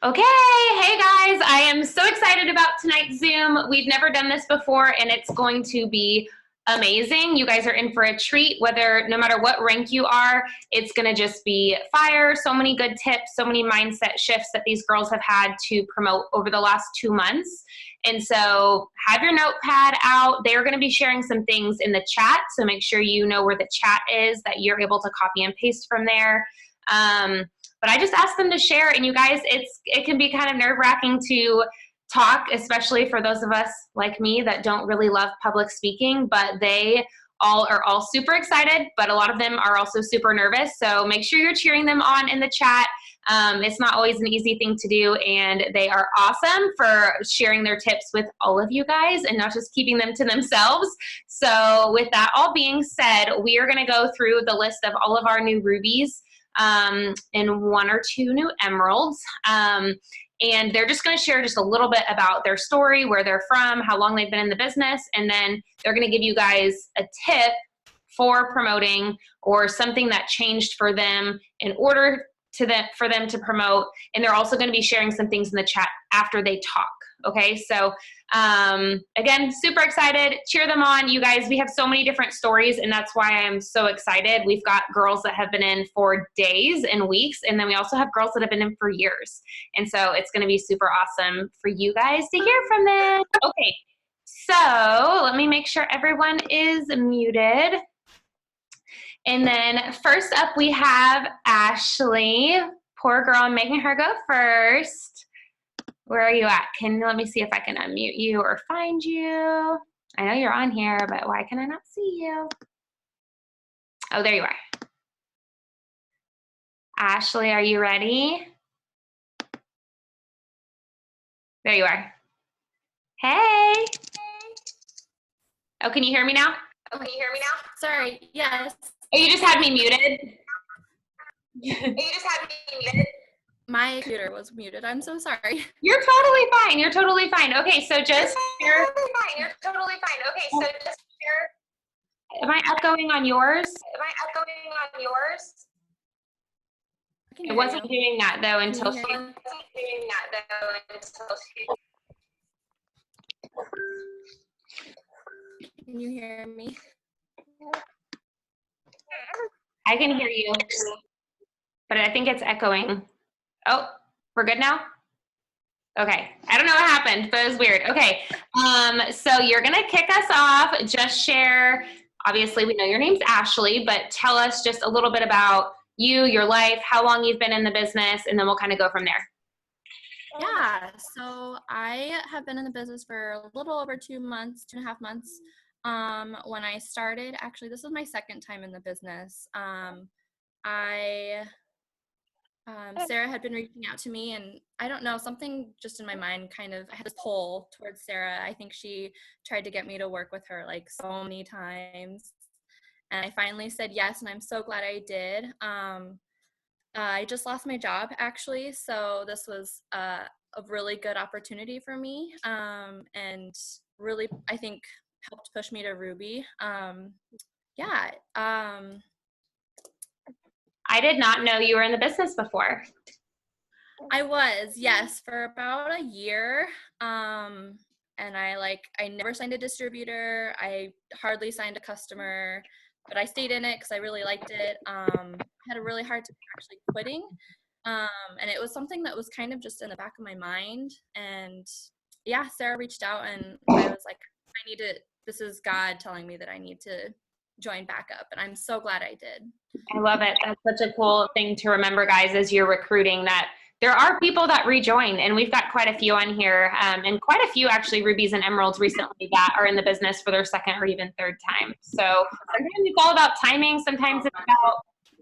Okay, hey guys, I am so excited about tonight's Zoom. We've never done this before and it's going to be amazing. You guys are in for a treat, no matter what rank you are, it's going to just be fire. So many good tips, so many mindset shifts that these girls have had to promote over the last 2 months. And so have your notepad out. They're going to be sharing some things in the chat. So make sure you know where the chat is, that you're able to copy and paste from there. But I just asked them to share, and you guys, it can be kind of nerve-wracking to talk, especially for those of us like me that don't really love public speaking, but they are all super excited, but a lot of them are also super nervous. So make sure you're cheering them on in the chat. It's not always an easy thing to do, and they are awesome for sharing their tips with all of you guys and not just keeping them to themselves. So with that all being said, we are going to go through the list of all of our new rubies and 1 or 2 new emeralds. And they're just going to share just a little bit about their story, where they're from, how long they've been in the business, and then they're going to give you guys a tip for promoting or something that changed for them in order for them to promote. And they're also going to be sharing some things in the chat after they talk. Okay, so again, super excited. Cheer them on, you guys. We have so many different stories, and that's why I'm so excited. We've got girls that have been in for days and weeks, and then we also have girls that have been in for years. And so it's going to be super awesome for you guys to hear from them. Okay, so let me make sure everyone is muted. And then first up, we have Ashley. Poor girl, I'm making her go first. Where are you at? Let me see if I can unmute you or find you. I know you're on here, but why can I not see you? Oh, there you are. Ashley, are you ready? There you are. Hey. Oh, can you hear me now? Sorry, yes. Oh, you just had me muted? My computer was muted. I'm so sorry. You're totally fine. You're totally fine. Okay, so just share. Am I echoing on yours? It wasn't doing that though until she. Can you hear me? I can hear you, but I think it's echoing. Oh, we're good now? Okay, I don't know what happened, but it was weird. Okay, so you're gonna kick us off. Just share, obviously we know your name's Ashley, but tell us just a little bit about you, your life, how long you've been in the business, and then we'll kind of go from there. Yeah, so I have been in the business for a little over 2 months, 2.5 months. When I started, actually, this was my second time in the business. Sarah had been reaching out to me, and I don't know, something just in my mind I had this pull towards Sarah. I think she tried to get me to work with her like so many times. And I finally said yes, and I'm so glad I did. I just lost my job, actually, so this was a really good opportunity for me, and really, I think, helped push me to Ruby. Yeah. I did not know you were in the business before. I was, yes, for about a year. And I never signed a distributor. I hardly signed a customer, but I stayed in it because I really liked it. I had a really hard time actually quitting. And it was something that was kind of just in the back of my mind. And yeah, Sarah reached out and I was like, this is God telling me that I need to join back up. And I'm so glad I did. I love it. That's such a cool thing to remember, guys, as you're recruiting, that there are people that rejoin, and we've got quite a few on here, and quite a few actually rubies and emeralds recently that are in the business for their second or even third time. So sometimes it's all about timing. Sometimes it's about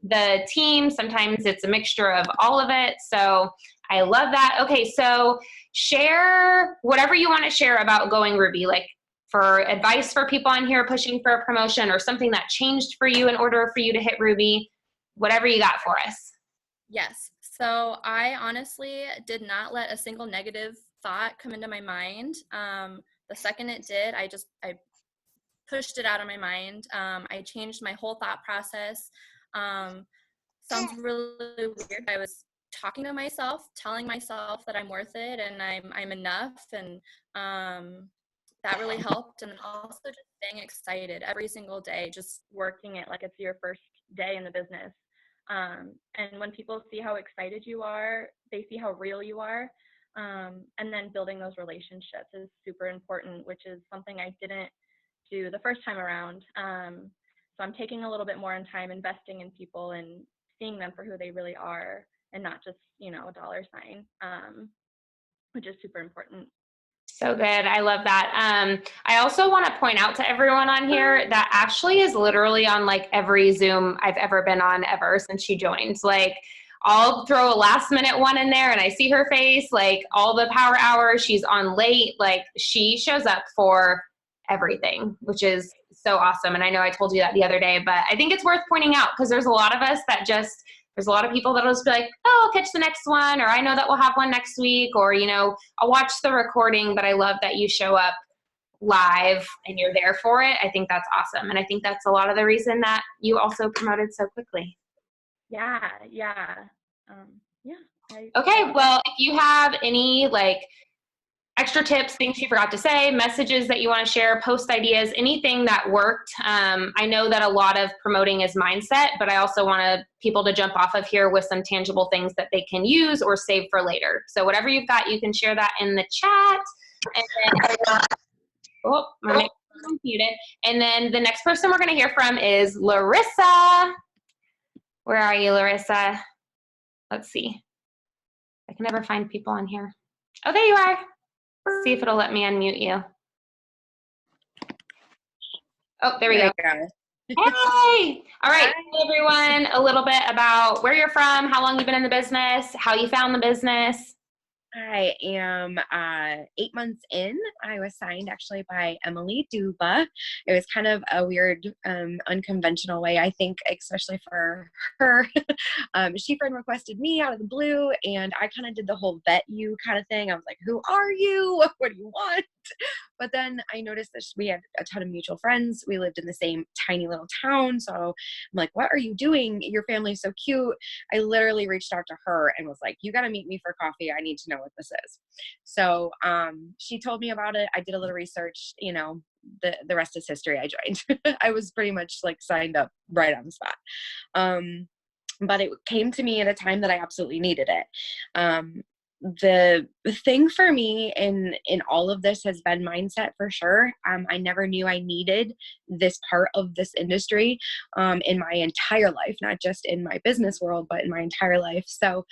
the team. Sometimes it's a mixture of all of it. So I love that. Okay, so share whatever you want to share about Going Ruby, like for advice for people on here pushing for a promotion, or something that changed for you in order for you to hit Ruby, whatever you got for us. Yes. So I honestly did not let a single negative thought come into my mind. The second it did, I pushed it out of my mind. I changed my whole thought process. Sounds really weird. I was talking to myself, telling myself that I'm worth it and I'm enough, and that really helped. And then also just staying excited every single day, just working it like it's your first day in the business. And when people see how excited you are, they see how real you are. And then building those relationships is super important, which is something I didn't do the first time around. So I'm taking a little bit more in time investing in people and seeing them for who they really are, and not just, a dollar sign, which is super important. So good. I love that. I also want to point out to everyone on here that Ashley is literally on like every Zoom I've ever been on ever since she joined. Like, I'll throw a last minute one in there and I see her face, like all the power hours, she's on late, like she shows up for everything, which is so awesome. And I know I told you that the other day, but I think it's worth pointing out because there's a lot of us that there's a lot of people that'll just be like, oh, I'll catch the next one, or I know that we'll have one next week, or, I'll watch the recording, but I love that you show up live and you're there for it. I think that's awesome. And I think that's a lot of the reason that you also promoted so quickly. Yeah. Okay, well, if you have any extra tips, things you forgot to say, messages that you want to share, post ideas, anything that worked. I know that a lot of promoting is mindset, but I also want people to jump off of here with some tangible things that they can use or save for later. So whatever you've got, you can share that in the chat. And then, my microphone's muted. And then the next person we're going to hear from is Larissa. Where are you, Larissa? Let's see. I can never find people on here. Oh, there you are. See if it'll let me unmute you. Oh, there we go. Hey! All right, tell everyone a little bit about where you're from, how long you've been in the business, how you found the business. I am 8 months in. I was signed actually by Emily Duba. It was kind of a weird, unconventional way, I think, especially for her. She friend requested me out of the blue, and I kind of did the whole vet you kind of thing. I was like, who are you? What do you want? But then I noticed that we had a ton of mutual friends. We lived in the same tiny little town. So I'm like, what are you doing? Your family's so cute. I literally reached out to her and was like, you got to meet me for coffee. I need to know what this is. So she told me about it. I did a little research, the rest is history. I joined. I was pretty much signed up right on the spot. But it came to me at a time that I absolutely needed it. The thing for me in all of this has been mindset for sure. I never knew I needed this part of this industry in my entire life, not just in my business world, but in my entire life. So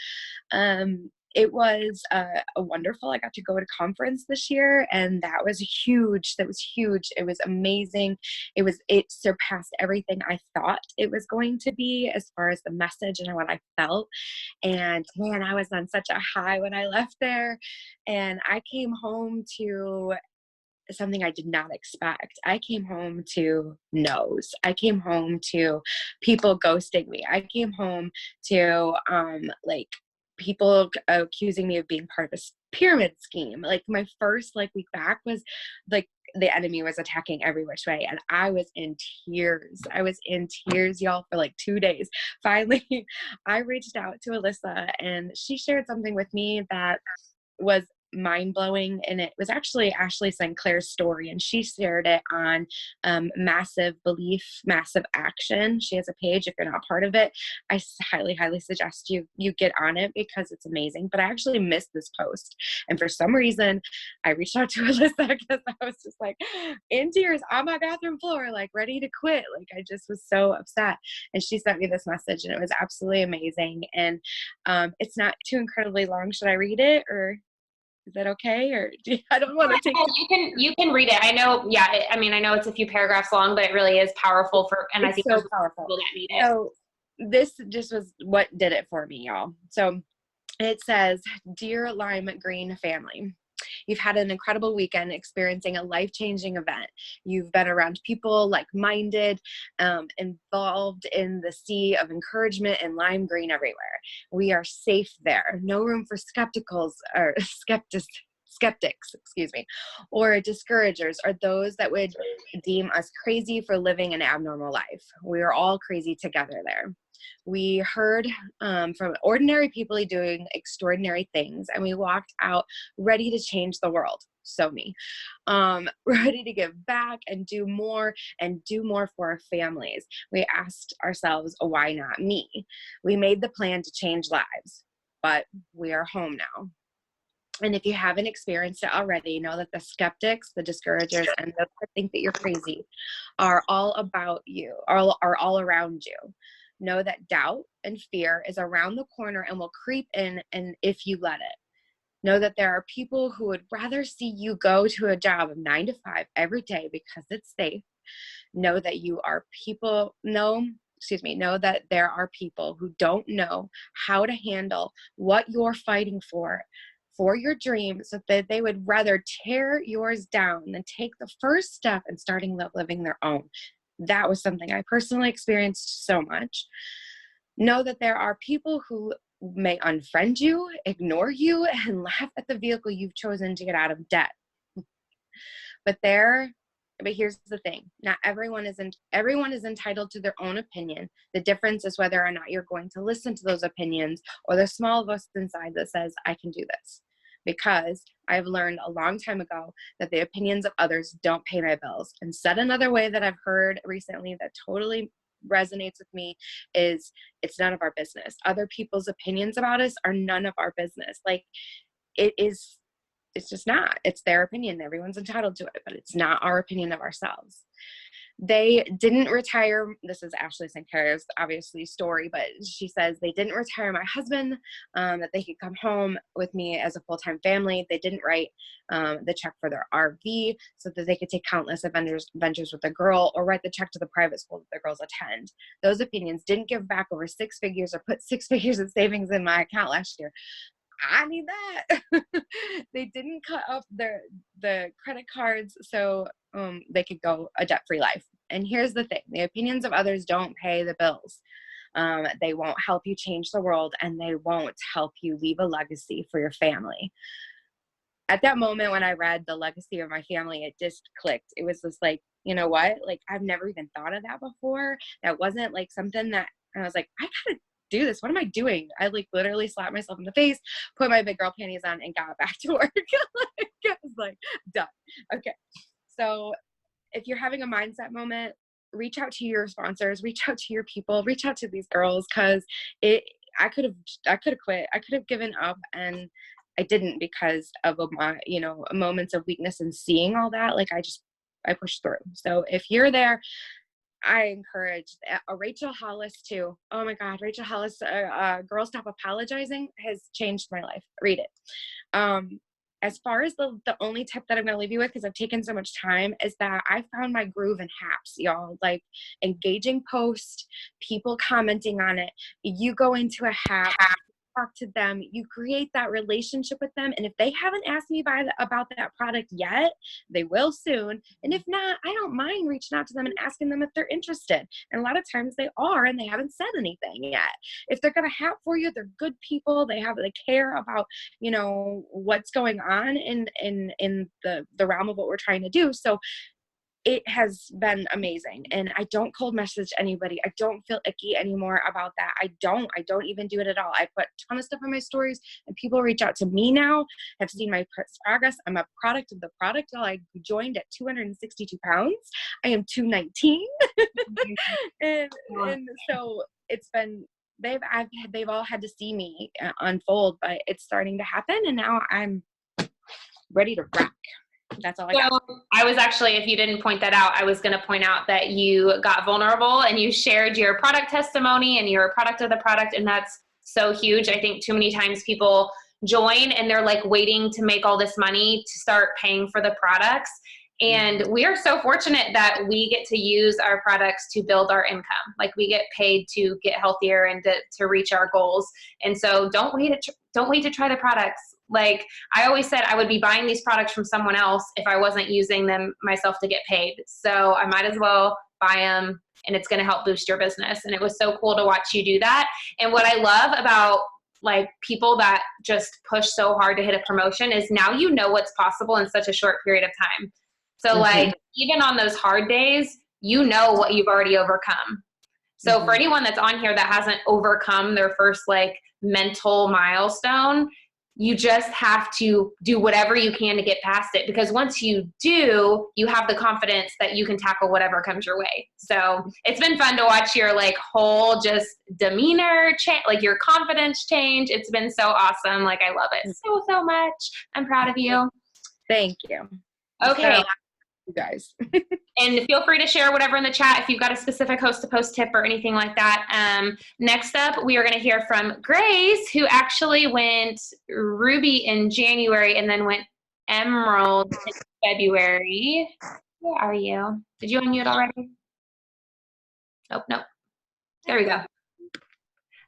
it was a wonderful. I got to go to conference this year, and that was huge. That was huge. It was amazing. It surpassed everything I thought it was going to be as far as the message and what I felt. And man, I was on such a high when I left there, and I came home to something I did not expect. I came home to no's. I came home to people ghosting me. I came home to people accusing me of being part of this pyramid scheme. My first week back was the enemy was attacking every which way, and I was in tears. I was in tears, y'all, for 2 days. Finally, I reached out to Alyssa, and she shared something with me that was mind-blowing, and it was actually Ashley Sinclair's story, and she shared it on Massive Belief, Massive Action. She has a page. If you're not part of it, I highly suggest you get on it because it's amazing. But I actually missed this post, and for some reason I reached out to Alyssa because I was just in tears on my bathroom floor, ready to quit. I just was so upset, and she sent me this message, and it was absolutely amazing. And it's not too incredibly long. Should I read it, or is that okay? Or I don't want to take. You can read it. I know. Yeah. I know it's a few paragraphs long, but it really is powerful and I think so powerful. People that need it. So this just was what did it for me, y'all. So it says, "Dear Lime Green family, you've had an incredible weekend experiencing a life-changing event. You've been around people like-minded, involved in the sea of encouragement and lime green everywhere. We are safe there. No room for skeptics, or discouragers, or those that would deem us crazy for living an abnormal life. We are all crazy together there. We heard from ordinary people doing extraordinary things, and we walked out ready to change the world. So me, ready to give back and do more for our families. We asked ourselves, why not me? We made the plan to change lives, but we are home now. And if you haven't experienced it already, know that the skeptics, the discouragers, and those that think that you're crazy are all about you, are all around you. Know that doubt and fear is around the corner and will creep in, and if you let it. Know that there are people who would rather see you go to a job of 9 to 5 every day because it's safe. Know that know that there are people who don't know how to handle what you're fighting for your dreams, so that they would rather tear yours down than take the first step in starting living their own. That was something I personally experienced so much. Know that there are people who may unfriend you, ignore you, and laugh at the vehicle you've chosen to get out of debt. But here's the thing. Not everyone is entitled to their own opinion. The difference is whether or not you're going to listen to those opinions, or the small voice inside that says, I can do this. Because I've learned a long time ago that the opinions of others don't pay my bills. And said another way that I've heard recently that totally resonates with me is, it's none of our business. Other people's opinions about us are none of our business. Like, it's just not. It's their opinion. Everyone's entitled to it, but it's not our opinion of ourselves. They didn't retire. This is Ashley Sinclair's obviously story, but she says they didn't retire my husband, that they could come home with me as a full-time family. They didn't write the check for their RV so that they could take countless adventures with the girl, or write the check to the private school that the girls attend. Those opinions didn't give back over 6 figures or put 6 figures of savings in my account last year. I need that. They didn't cut off the credit cards so they could go a debt-free life. And here's the thing. The opinions of others don't pay the bills. They won't help you change the world, and they won't help you leave a legacy for your family. At that moment when I read the legacy of my family, it just clicked. It was just like, you know what? Like, I've never even thought of that before. That wasn't like something that I was like, I gotta do this. What am I doing? I like literally slapped myself in the face, put my big girl panties on, and got back to work. I was like, done. Okay. So if you're having a mindset moment, reach out to your sponsors, reach out to your people, reach out to these girls, because I could have quit. I could have given up, and I didn't because of my, moments of weakness and seeing all that. Like, I pushed through. So if you're there, I encourage Rachel Hollis too. Oh my God, Rachel Hollis, Girl Stop Apologizing has changed my life. Read it. As far as the only tip that I'm going to leave you with, because I've taken so much time, is that I found my groove in Haps, y'all. Like, engaging posts, people commenting on it. You go into a Hap, talk to them, you create that relationship with them. And if they haven't asked me about that product yet, they will soon. And if not, I don't mind reaching out to them and asking them if they're interested. And a lot of times they are, and they haven't said anything yet. If they're going to have for you, they're good people. They care about, what's going on in the realm of what we're trying to do. So it has been amazing. And I don't cold message anybody. I don't feel icky anymore about that. I don't even do it at all. I put a ton of stuff on my stories, and people reach out to me now, have seen my progress. I'm a product of the product. I joined at 262 pounds. I am 219. and so it's been, they've all had to see me unfold, but it's starting to happen. And now I'm ready to rock. That's all I got. I was actually, if you didn't point that out, I was going to point out that you got vulnerable and you shared your product testimony and you're a product of the product. And that's so huge. I think too many times people join and they're like waiting to make all this money to start paying for the products. And we are so fortunate that we get to use our products to build our income. Like, we get paid to get healthier and to reach our goals. And so don't wait to try the products. Like, I always said I would be buying these products from someone else if I wasn't using them myself to get paid. So I might as well buy them, and it's going to help boost your business. And it was so cool to watch you do that. And what I love about like people that just push so hard to hit a promotion is now you know what's possible in such a short period of time. So like, even on those hard days, you know what you've already overcome. So for anyone that's on here that hasn't overcome their first like mental milestone, you just have to do whatever you can to get past it, because once you do, you have the confidence that you can tackle whatever comes your way. So it's been fun to watch your like whole just demeanor change, like your confidence change. It's been so awesome. Like I love it so much. I'm proud of you. Thank you. Okay. You guys. And feel free to share whatever in the chat if you've got a specific host-to-post tip or anything like that. Next up, we are going to hear from Grace, who actually went Ruby in January and then went Emerald in February. Where are you? Did you unmute already? Oh, no. There we go.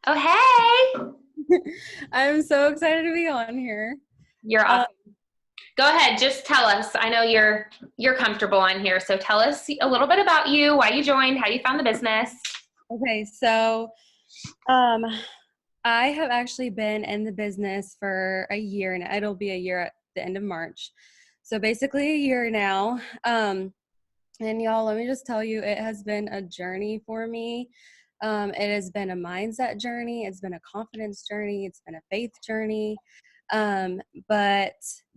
Oh, hey. I'm so excited to be on here. You're awesome. Go ahead, just tell us. I know you're comfortable on here, so tell us a little bit about you, why you joined, how you found the business. Okay, so I have actually been in the business for a year, and it'll be a year at the end of March. So basically a year now. And y'all, let me just tell you, it has been a journey for me. It has been a mindset journey. It's been a confidence journey. It's been a faith journey. But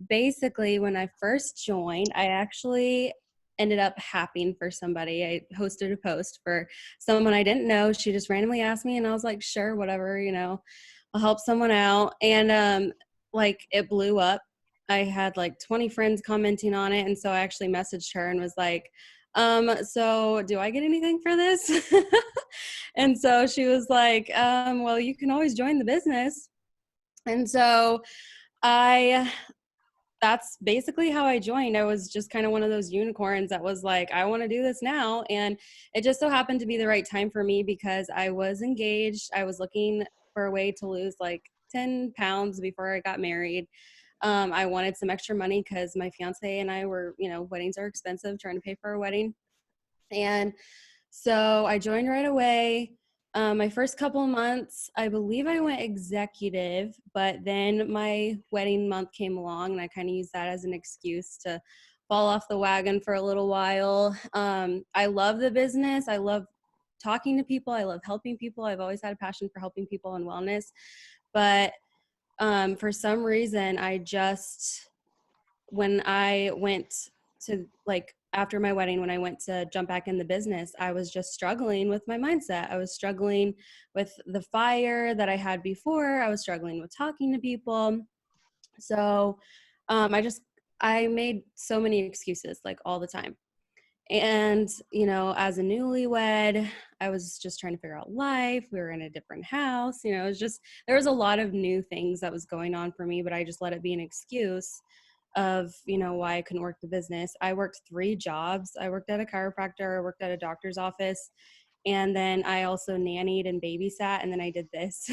basically when I first joined, I actually ended up happing for somebody. I hosted a post for someone I didn't know. She just randomly asked me and I was like, sure, whatever, I'll help someone out. And, like it blew up. I had like 20 friends commenting on it. And so I actually messaged her and was like, so do I get anything for this? And so she was like, well, you can always join the business. And so that's basically how I joined. I was just kind of one of those unicorns that was like, I want to do this now. And it just so happened to be the right time for me because I was engaged. I was looking for a way to lose like 10 pounds before I got married. I wanted some extra money because my fiance and I were, weddings are expensive, trying to pay for a wedding. And so I joined right away. My first couple of months, I believe I went executive, but then my wedding month came along and I kind of used that as an excuse to fall off the wagon for a little while. I love the business. I love talking to people. I love helping people. I've always had a passion for helping people and wellness. But for some reason, when I went to after my wedding, when I went to jump back in the business, I was just struggling with my mindset. I was struggling with the fire that I had before. I was struggling with talking to people. So I made so many excuses like all the time. And, as a newlywed, I was just trying to figure out life. We were in a different house, it was just, there was a lot of new things that was going on for me, but I just let it be an excuse of, why I couldn't work the business. I worked 3 jobs. I worked at a chiropractor, I worked at a doctor's office, and then I also nannied and babysat, and then I did this.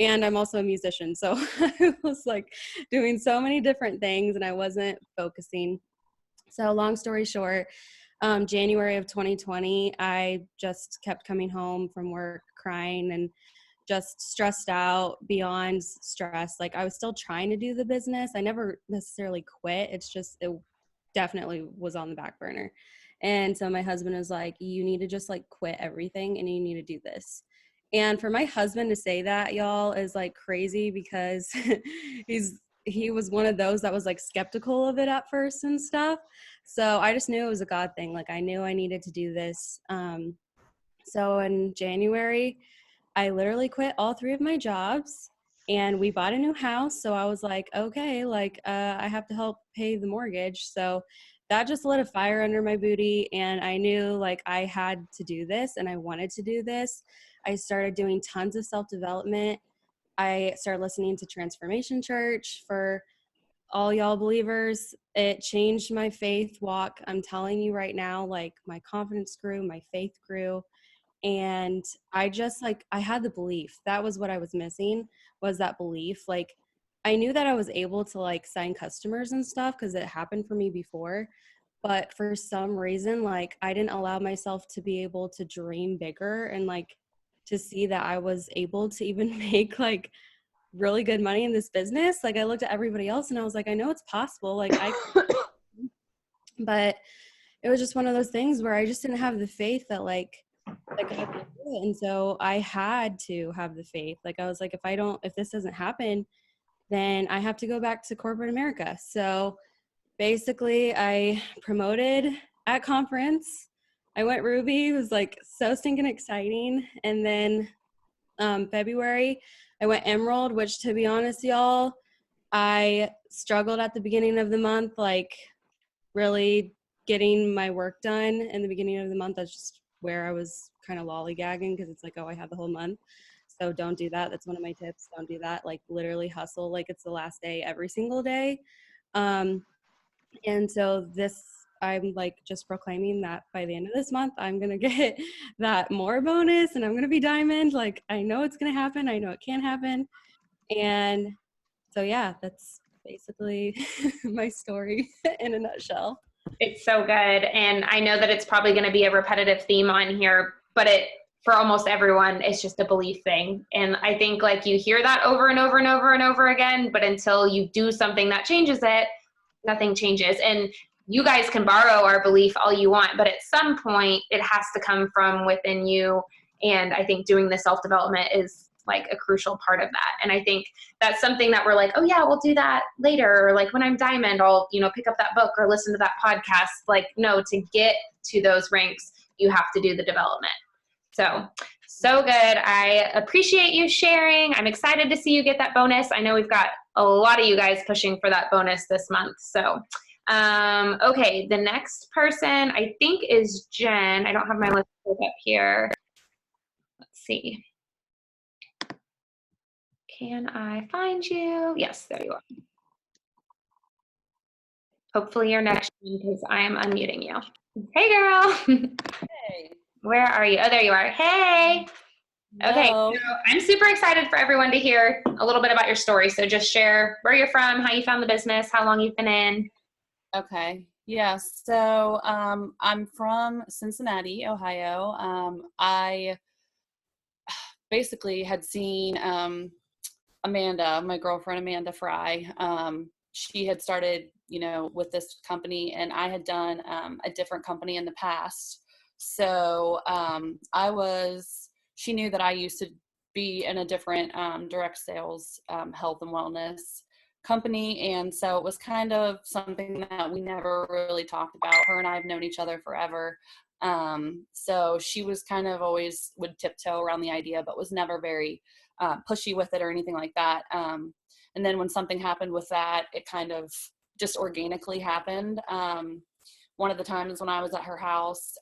And I'm also a musician. So I was like doing so many different things and I wasn't focusing. So long story short, January of 2020, I just kept coming home from work crying and just stressed out beyond stress. Like I was still trying to do the business. I never necessarily quit. It's just, it definitely was on the back burner. And so my husband was like, you need to just like quit everything and you need to do this. And for my husband to say that, y'all, is like crazy because he was one of those that was like skeptical of it at first and stuff. So I just knew it was a God thing. Like I knew I needed to do this. So in January, I literally quit all 3 of my jobs and we bought a new house. So I was like, okay, I have to help pay the mortgage. So that just lit a fire under my booty. And I knew like I had to do this and I wanted to do this. I started doing tons of self-development. I started listening to Transformation Church. For all y'all believers, it changed my faith walk. I'm telling you right now, like my confidence grew, my faith grew. And I just I had the belief. That was what I was missing, was that belief. Like I knew that I was able to sign customers and stuff because it happened for me before. But for some reason, I didn't allow myself to be able to dream bigger and to see that I was able to even make really good money in this business. I looked at everybody else and I was like, I know it's possible. But it was just one of those things where I just didn't have the faith that God would do it. And so I had to have the faith. Like I was like, if this doesn't happen, then I have to go back to corporate America. So basically I promoted at conference. I went Ruby. It was like so stinking exciting. And then February, I went Emerald, which to be honest, y'all, I struggled at the beginning of the month, like really getting my work done in the beginning of the month. That's just where I was kind of lollygagging because it's like, oh, I have the whole month. So don't do that. That's one of my tips. Don't do that. Like literally hustle like it's the last day every single day. And so I'm like just proclaiming that by the end of this month, I'm going to get that more bonus and I'm going to be diamond. Like I know it's going to happen. I know it can happen. And so, yeah, that's basically my story in a nutshell. It's so good. And I know that it's probably going to be a repetitive theme on here, but for almost everyone, it's just a belief thing. And I think like you hear that over and over and over and over again, but until you do something that changes it, nothing changes. And you guys can borrow our belief all you want, but at some point it has to come from within you. And I think doing the self-development is like a crucial part of that. And I think that's something that we're like, oh yeah, we'll do that later. Or like when I'm diamond, I'll, pick up that book or listen to that podcast. Like, no, to get to those ranks, you have to do the development. So good. I appreciate you sharing. I'm excited to see you get that bonus. I know we've got a lot of you guys pushing for that bonus this month. So, okay. The next person I think is Jen. I don't have my list up here. Let's see. Can I find you? Yes, there you are. Hopefully you're next because I am unmuting you. Hey, girl. Hey. Where are you? Oh, there you are. Hey. Okay, so I'm super excited for everyone to hear a little bit about your story. So just share where you're from, how you found the business, how long you've been in. Okay. Yeah. So I'm from Cincinnati, Ohio. I basically had seen Amanda, my girlfriend, Amanda Fry. She had started, with this company, and I had done a different company in the past. So she knew that I used to be in a different direct sales health and wellness company. And so it was kind of something that we never really talked about. Her and I have known each other forever. So she was kind of always would tiptoe around the idea, but was never very pushy with it or anything like that. And then when something happened with that, it kind of just organically happened. One of the times when I was at her house,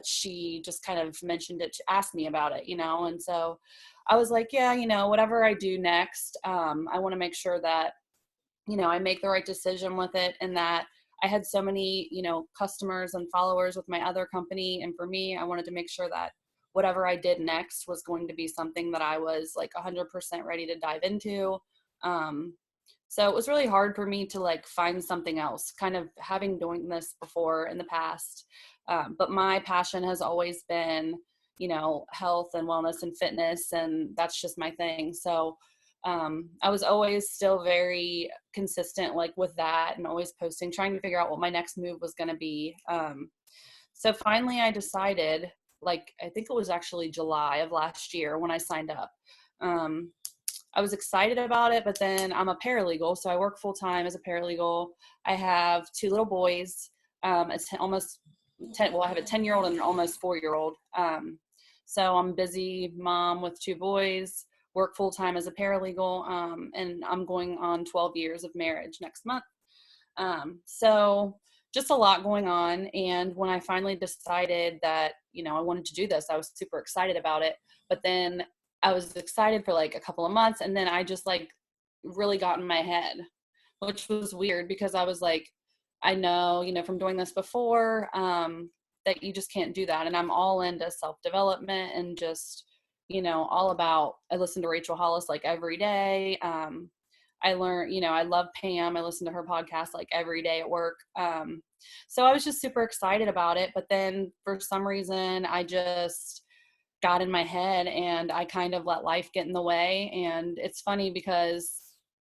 she just kind of mentioned it, asked me about it, and so I was like, yeah, whatever I do next, I want to make sure that, I make the right decision with it, and that I had so many, customers and followers with my other company. And for me, I wanted to make sure that whatever I did next was going to be something that I was like 100% ready to dive into. So it was really hard for me to like find something else, kind of having doing this before in the past. But my passion has always been, health and wellness and fitness, and that's just my thing. So I was always still very consistent like with that, and always posting, trying to figure out what my next move was going to be. So finally I decided, like, I think it was actually July of last year when I signed up. I was excited about it, but then I'm a paralegal, so I work full time as a paralegal. I have 2 little boys, almost 10. Well, I have a 10-year-old and an almost 4-year-old. So I'm a busy mom with 2 boys, work full time as a paralegal, and I'm going on 12 years of marriage next month. So just a lot going on. And when I finally decided that, I wanted to do this, I was super excited about it. But then I was excited for like a couple of months, and then I just like really got in my head, which was weird because I was like, I know, from doing this before, that you just can't do that. And I'm all into self-development and just, all about, I listen to Rachel Hollis like every day. I learn, I love Pam. I listen to her podcast like every day at work. So I was just super excited about it. But then for some reason, I just got in my head and I kind of let life get in the way. And it's funny because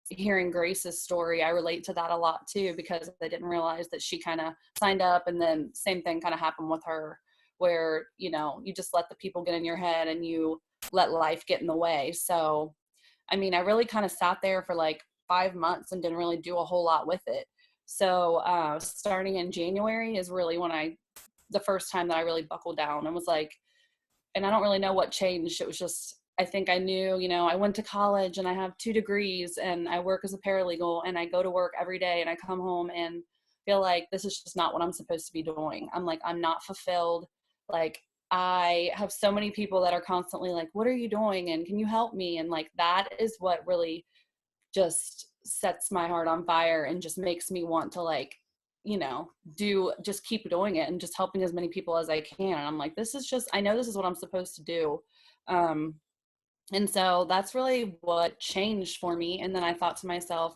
hearing Grace's story, I relate to that a lot too, because I didn't realize that she kind of signed up, and then same thing kind of happened with her where, you just let the people get in your head and you let life get in the way. So, I mean, I really kind of sat there for like 5 months and didn't really do a whole lot with it. So starting in January is really when the first time that I really buckled down and was like, and I don't really know what changed. It was just, I think I knew, I went to college and I have 2 degrees and I work as a paralegal and I go to work every day and I come home and feel like this is just not what I'm supposed to be doing. I'm like, I'm not fulfilled. Like, I have so many people that are constantly like, what are you doing? And can you help me? And like, that is what really just sets my heart on fire and just makes me want to like, just keep doing it and just helping as many people as I can. And I'm like, I know this is what I'm supposed to do. And so that's really what changed for me. And then I thought to myself,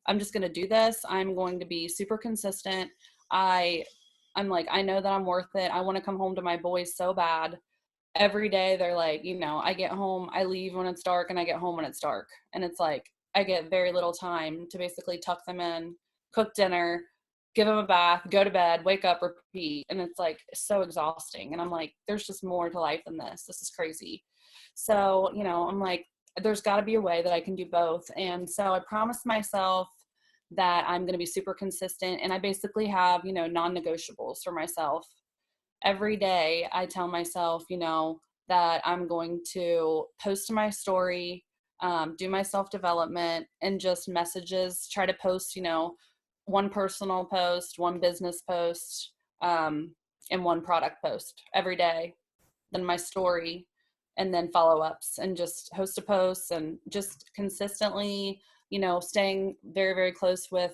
I'm just going to do this. I'm going to be super consistent. I'm like, I know that I'm worth it. I want to come home to my boys so bad. Every day they're like, I get home, I leave when it's dark and I get home when it's dark. And it's like, I get very little time to basically tuck them in, cook dinner, give them a bath, go to bed, wake up, repeat. And it's like so exhausting. And I'm like, there's just more to life than this. This is crazy. So, I'm like, there's got to be a way that I can do both. And so I promised myself that I'm going to be super consistent. And I basically have, non-negotiables for myself. Every day I tell myself, that I'm going to post my story, do my self-development and just messages, try to post, one personal post, one business post, and one product post every day, then my story, and then follow-ups, and just host a post and just consistently, staying very, very close with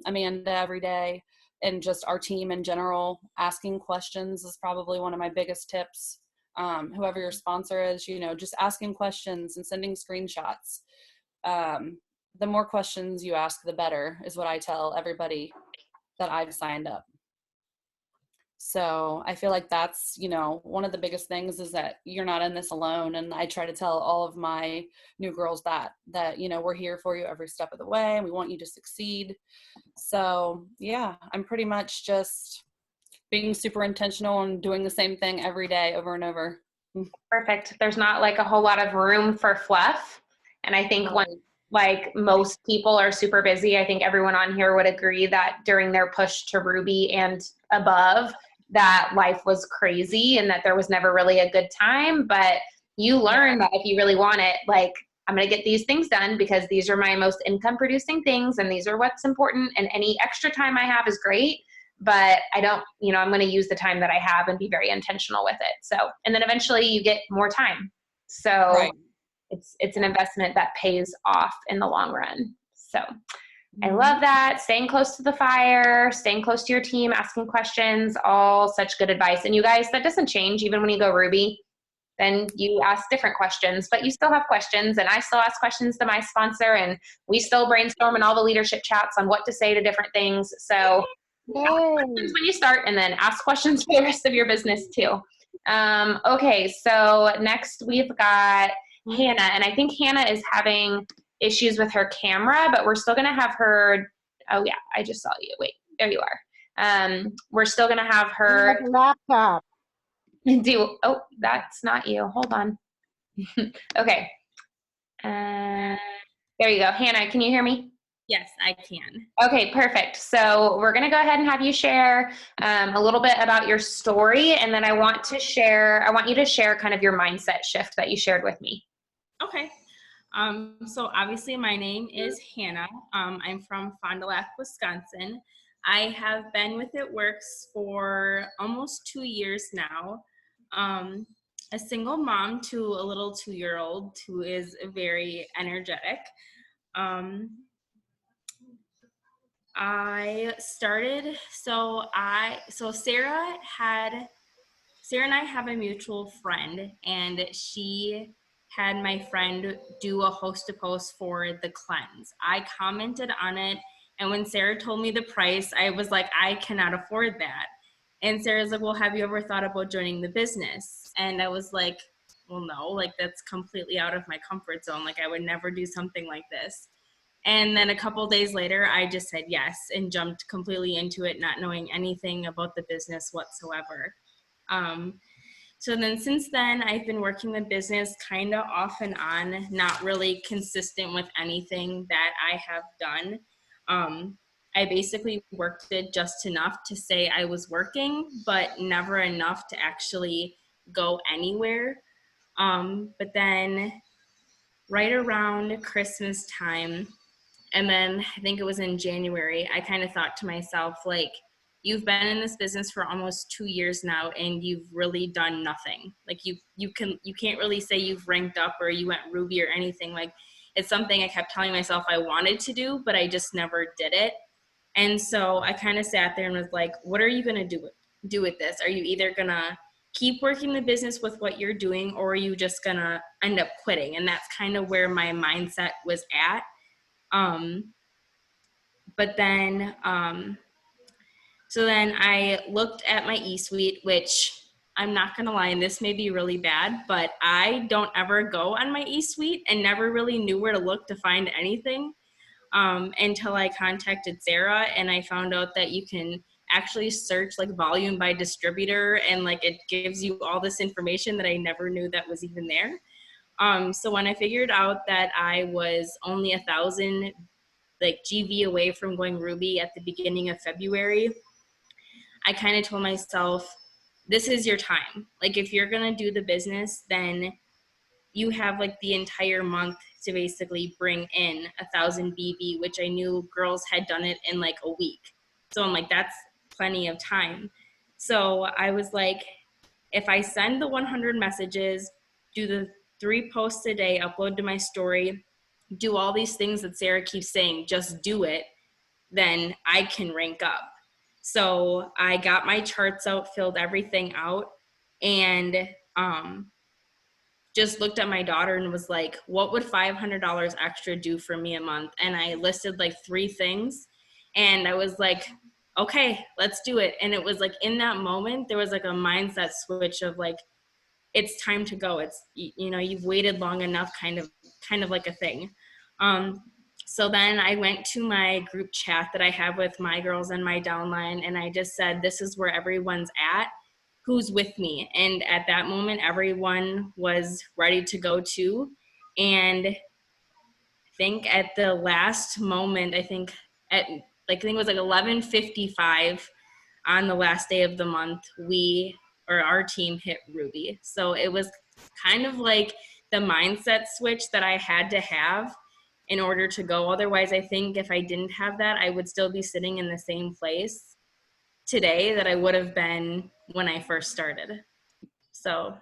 Amanda every day, and just our team in general. Asking questions is probably one of my biggest tips. Whoever your sponsor is, just asking questions and sending screenshots. The more questions you ask, the better, is what I tell everybody that I've signed up. So I feel like that's, one of the biggest things is that you're not in this alone. And I try to tell all of my new girls that, we're here for you every step of the way and we want you to succeed. So yeah, I'm pretty much just being super intentional and doing the same thing every day over and over. Perfect. There's not like a whole lot of room for fluff. And I think when like most people are super busy, I think everyone on here would agree that during their push to Ruby and above, that life was crazy and that there was never really a good time. But you learn that if you really want it, like, I'm going to get these things done because these are my most income producing things and these are what's important, and any extra time I have is great, but I don't, I'm going to use the time that I have and be very intentional with it. So, and then eventually you get more time. So right. It's an investment that pays off in the long run. So I love that. Staying close to the fire, staying close to your team, asking questions, all such good advice. And you guys, that doesn't change even when you go Ruby. Then you ask different questions, but you still have questions, and I still ask questions to my sponsor, and we still brainstorm in all the leadership chats on what to say to different things. So ask questions when you start, and then ask questions for the rest of your business too. Okay, so next we've got Hannah, and I think Hannah is having issues with her camera, but we're still going to have her. Oh yeah, I just saw you. Wait, there you are. We're still going to have her laptop. Oh, that's not you. Hold on. Okay. There you go. Hannah, can you hear me? Yes, I can. Okay, perfect. So we're going to go ahead and have you share a little bit about your story. And then I want you to share kind of your mindset shift that you shared with me. Okay. So obviously my name is Hannah. I'm from Fond du Lac, Wisconsin. I have been with It Works for almost 2 years now. A single mom to a little 2-year-old who is very energetic. Sarah and I have a mutual friend, and she had my friend do a host to post for the cleanse. I commented on it, and when Sarah told me the price, I was like, I cannot afford that. And Sarah's like, well, have you ever thought about joining the business? And I was like, well, no, like that's completely out of my comfort zone. Like I would never do something like this. And then a couple days later, I just said yes and jumped completely into it, not knowing anything about the business whatsoever. So then since then, I've been working the business kind of off and on, not really consistent with anything that I have done. I basically worked it just enough to say I was working, but never enough to actually go anywhere. But then right around Christmas time, and then I think it was in January, I kind of thought to myself, like, you've been in this business for almost 2 years now and you've really done nothing. Like you can't really say you've ranked up or you went Ruby or anything. Like, it's something I kept telling myself I wanted to do, but I just never did it. And so I kind of sat there and was like, what are you going to do with this? Are you either going to keep working the business with what you're doing, or are you just going to end up quitting? And that's kind of where my mindset was at. But then, so then I looked at my eSuite, which I'm not going to lie, and this may be really bad, but I don't ever go on my eSuite and never really knew where to look to find anything until I contacted Sarah, and I found out that you can actually search like volume by distributor, and like it gives you all this information that I never knew that was even there. So when I figured out that I was only 1,000 like GV away from going Ruby at the beginning of February, I kind of told myself, this is your time. Like, if you're going to do the business, then you have like the entire month to basically bring in 1,000 BV, which I knew girls had done it in like a week. So I'm like, that's plenty of time. So I was like, if I send the 100 messages, do the 3 posts a day, upload to my story, do all these things that Sarah keeps saying, just do it, then I can rank up. So I got my charts out, filled everything out, and just looked at my daughter and was like, what would $500 extra do for me a month? And I listed like 3 things, and I was like, okay, let's do it. And it was like in that moment, there was like a mindset switch of like, it's time to go. It's, you know, you've waited long enough, kind of like a thing. So then I went to my group chat that I have with my girls and my downline, and I just said, this is where everyone's at, who's with me. And at that moment, everyone was ready to go too. And I think at the last moment, I think it was like 11:55 on the last day of the month, our team hit Ruby. So it was kind of like the mindset switch that I had to have in order to go. Otherwise, I think if I didn't have that, I would still be sitting in the same place today that I would have been when I first started. So,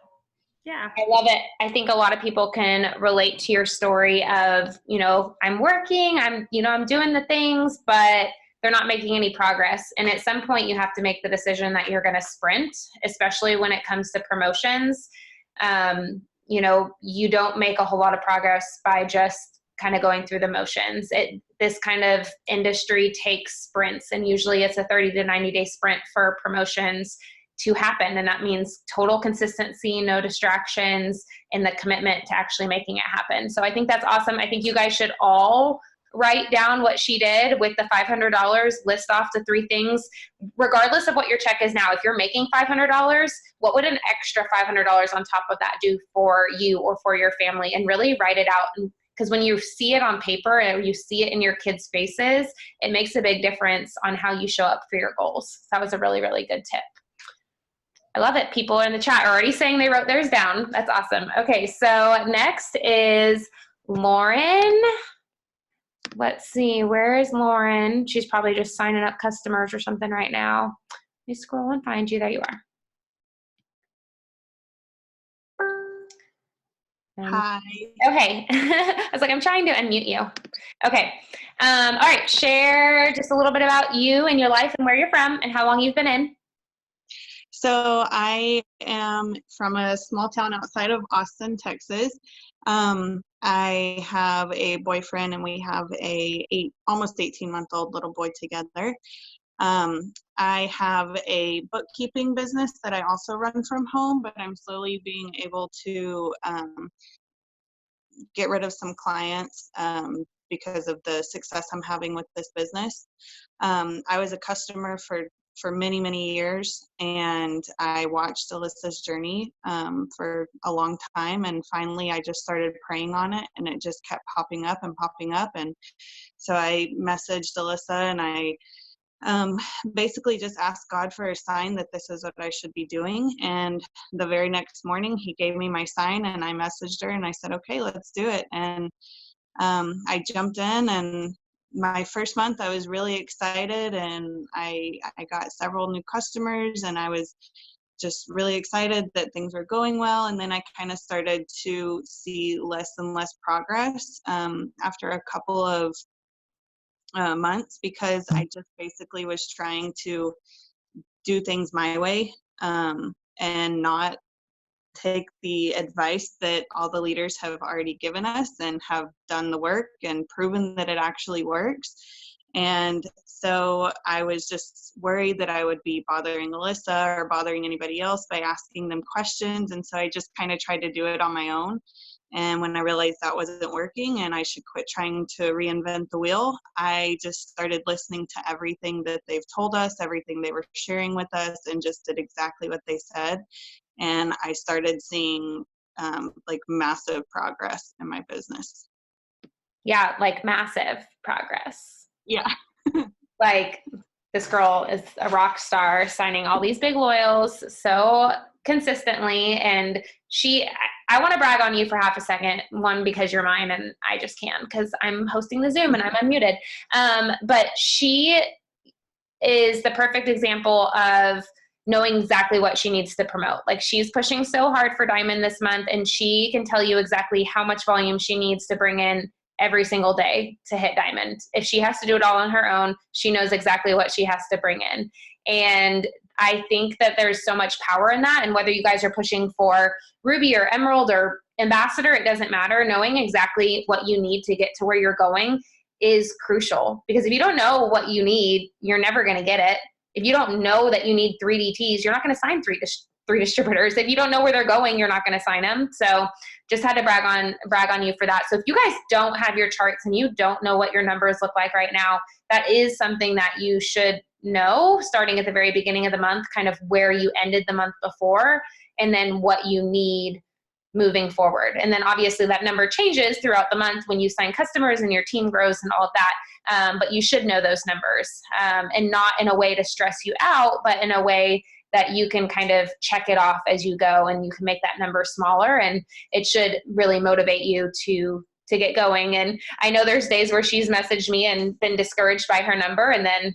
yeah. I love it. I think a lot of people can relate to your story of, you know, I'm working, I'm doing the things, but they're not making any progress. And at some point you have to make the decision that you're going to sprint, especially when it comes to promotions. You know, you don't make a whole lot of progress by just kind of going through the motions. This kind of industry takes sprints, and usually it's a 30 to 90 day sprint for promotions to happen. And that means total consistency, no distractions, and the commitment to actually making it happen. So I think that's awesome. I think you guys should all write down what she did with the $500, list off the 3 things, regardless of what your check is now. If you're making $500, what would an extra $500 on top of that do for you or for your family? And really write it out. Because when you see it on paper and you see it in your kids' faces, it makes a big difference on how you show up for your goals. So that was a really, really good tip. I love it. People in the chat are already saying they wrote theirs down. That's awesome. Okay, so next is Lauren. Let's see, where is Lauren? She's probably just signing up customers or something right now. Let me scroll and find you. There you are. Hi. Okay. I was like, I'm trying to unmute you. Okay. All right. Share just a little bit about you and your life and where you're from and how long you've been in. So I am from a small town outside of Austin, Texas. I have a boyfriend and we have a almost 18-month-old little boy together. I have a bookkeeping business that I also run from home, but I'm slowly being able to get rid of some clients because of the success I'm having with this business. I was a customer for for many, many years, and I watched Alyssa's journey for a long time, and finally I just started praying on it, and it just kept popping up and popping up. And so I messaged Alyssa, and I basically just asked God for a sign that this is what I should be doing. And the very next morning he gave me my sign, and I messaged her and I said, okay, let's do it. And I jumped in, and my first month I was really excited, and I got several new customers, and I was just really excited that things were going well. And then I kind of started to see less and less progress after a couple of months, because I just basically was trying to do things my way and not take the advice that all the leaders have already given us and have done the work and proven that it actually works. And so I was just worried that I would be bothering Alyssa or bothering anybody else by asking them questions. And so I just kind of tried to do it on my own. And when I realized that wasn't working and I should quit trying to reinvent the wheel, I just started listening to everything that they've told us, everything they were sharing with us, and just did exactly what they said. And I started seeing like massive progress in my business. Yeah, like massive progress. Yeah. Like, this girl is a rock star, signing all these big loyals so consistently. And I want to brag on you for half a second. One, because you're mine, and I just can because I'm hosting the Zoom and I'm unmuted. But she is the perfect example of knowing exactly what she needs to promote. Like, she's pushing so hard for Diamond this month, and she can tell you exactly how much volume she needs to bring in every single day to hit Diamond. If she has to do it all on her own, she knows exactly what she has to bring in. And I think that there's so much power in that. And whether you guys are pushing for Ruby or Emerald or Ambassador, it doesn't matter. Knowing exactly what you need to get to where you're going is crucial, because if you don't know what you need, you're never going to get it. If you don't know that you need 3 DTs, you're not going to sign three distributors. If you don't know where they're going, you're not going to sign them. So just had to brag on you for that. So if you guys don't have your charts and you don't know what your numbers look like right now, that is something that you should know starting at the very beginning of the month, kind of where you ended the month before, and then what you need moving forward. And then obviously that number changes throughout the month when you sign customers and your team grows and all of that. But you should know those numbers, and not in a way to stress you out, but in a way that you can kind of check it off as you go, and you can make that number smaller, and it should really motivate you to get going. And I know there's days where she's messaged me and been discouraged by her number, and then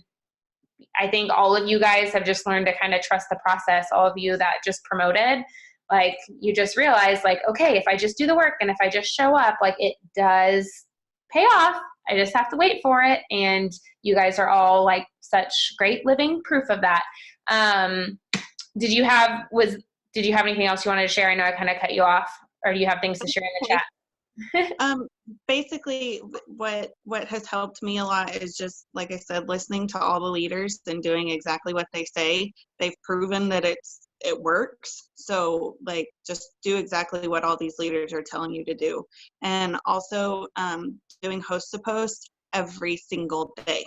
I think all of you guys have just learned to kind of trust the process. All of you that just promoted, like, you just realize, like, okay, if I just do the work and if I just show up, like, it does pay off. I just have to wait for it. And you guys are all like such great living proof of that. Did you have anything else you wanted to share? I know I kind of cut you off, or do you have things to share in the chat? Basically what has helped me a lot is just, like I said, listening to all the leaders and doing exactly what they say. They've proven that it works. So, like, just do exactly what all these leaders are telling you to do. And also doing host to post every single day.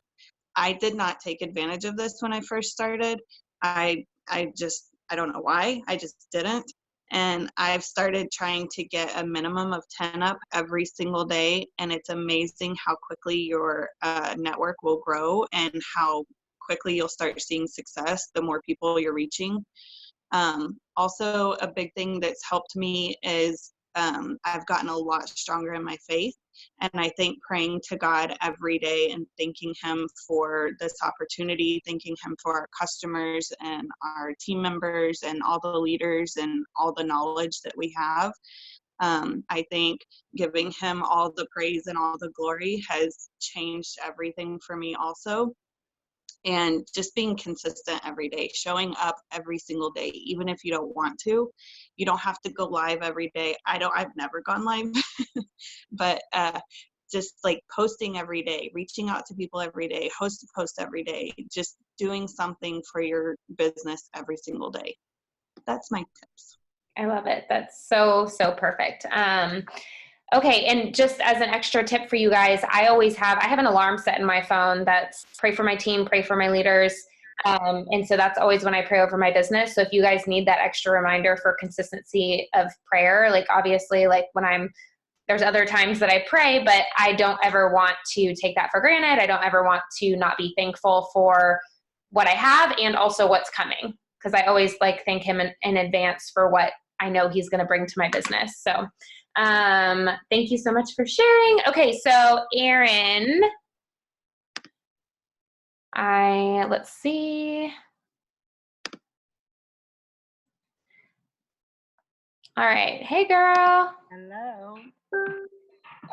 I did not take advantage of this when I first started. I don't know why. I just didn't. And I've started trying to get a minimum of 10 up every single day. And it's amazing how quickly your network will grow and how quickly you'll start seeing success the more people you're reaching. Also, a big thing that's helped me is I've gotten a lot stronger in my faith. And I think praying to God every day and thanking Him for this opportunity, thanking Him for our customers and our team members and all the leaders and all the knowledge that we have. I think giving Him all the praise and all the glory has changed everything for me also. And just being consistent every day, showing up every single day, even if you don't want to. You don't have to go live every day. I've never gone live, but just like posting every day, reaching out to people every day, host to post every day, just doing something for your business every single day. That's my tips. I love it. That's so perfect. Okay, and just as an extra tip for you guys, I have an alarm set in my phone that's pray for my team, pray for my leaders. And so that's always when I pray over my business. So if you guys need that extra reminder for consistency of prayer, like obviously like when there's other times that I pray, but I don't ever want to take that for granted. I don't ever want to not be thankful for what I have and also what's coming. Because I always like thank him in advance for what I know he's going to bring to my business. So thank you so much for sharing. Okay, so Erin, let's see. All right. Hey, girl. Hello.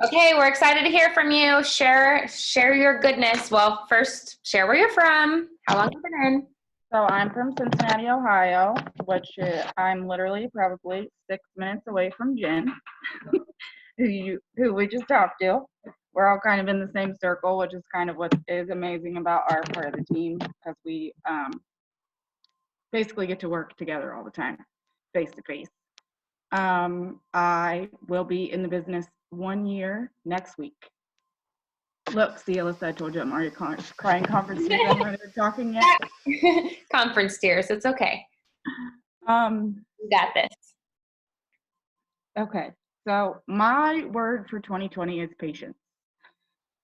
Okay, we're excited to hear from you. Share your goodness. Well, first, share where you're from. How long have you been in? So I'm from Cincinnati, Ohio, which I'm literally probably 6 minutes away from Jen, who we just talked to. We're all kind of in the same circle, which is kind of what is amazing about our part of the team, because we basically get to work together all the time, face to face. I will be in the business 1 year next week. Look, see, Alyssa, I told you I'm already crying conference tears. I'm not even talking yet. Conference tears. It's okay. You got this. Okay, so my word for 2020 is patience.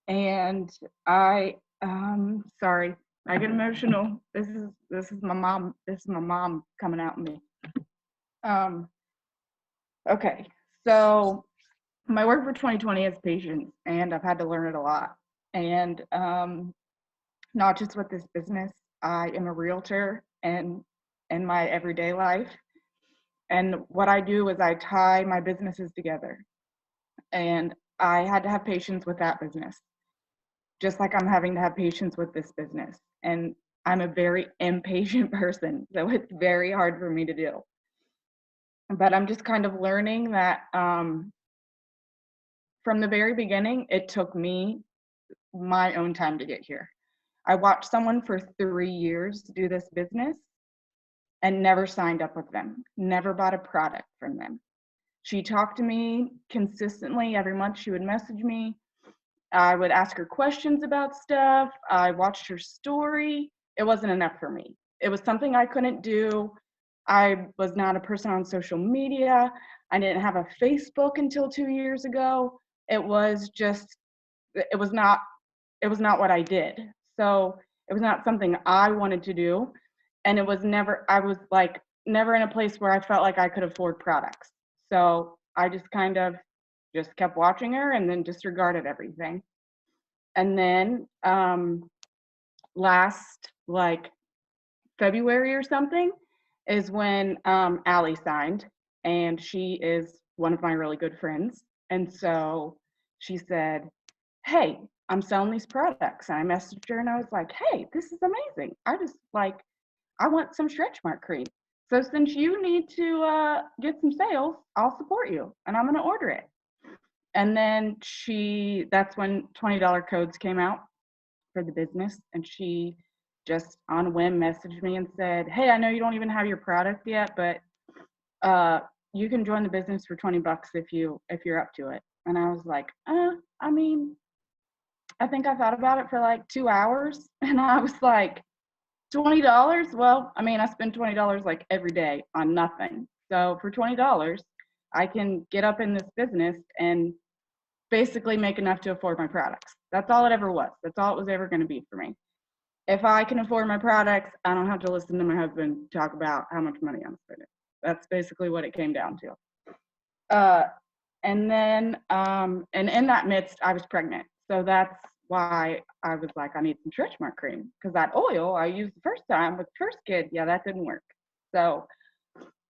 And sorry, I get emotional. This is my mom. This is my mom coming out in me. Okay, so my word for 2020 is patience, and I've had to learn it a lot. And not just with this business. I am a realtor and in my everyday life. And what I do is I tie my businesses together. And I had to have patience with that business, just like I'm having to have patience with this business. And I'm a very impatient person, so it's very hard for me to do. But I'm just kind of learning that from the very beginning, it took me my own time to get here. I watched someone for 3 years do this business and never signed up with them, never bought a product from them. She talked to me consistently every month. She would message me. I would ask her questions about stuff. I watched her story. It wasn't enough for me. It was something I couldn't do. I was not a person on social media. I didn't have a Facebook until 2 years ago. It was not what I did. So it was not something I wanted to do. And I was never in a place where I felt like I could afford products. So I just kind of just kept watching her and then disregarded everything. And then last February or something is when Allie signed, and she is one of my really good friends. And so she said, hey, I'm selling these products. And I messaged her and I was like, hey, this is amazing. I want some stretch mark cream. So since you need to get some sales, I'll support you and I'm going to order it. And then that's when $20 codes came out for the business. And she just on a whim messaged me and said, hey, I know you don't even have your product yet, but you can join the business for $20 if you're up to it. And I was like, I think I thought about it for like 2 hours and I was like, $20? Well, I spend $20 like every day on nothing. So for $20, I can get up in this business and basically make enough to afford my products. That's all it ever was. That's all it was ever going to be for me. If I can afford my products, I don't have to listen to my husband talk about how much money I'm spending. That's basically what it came down to. And then, and in that midst, I was pregnant. So that's why I was like, I need some stretch mark cream, because that oil I used the first time with the first kid, that didn't work. So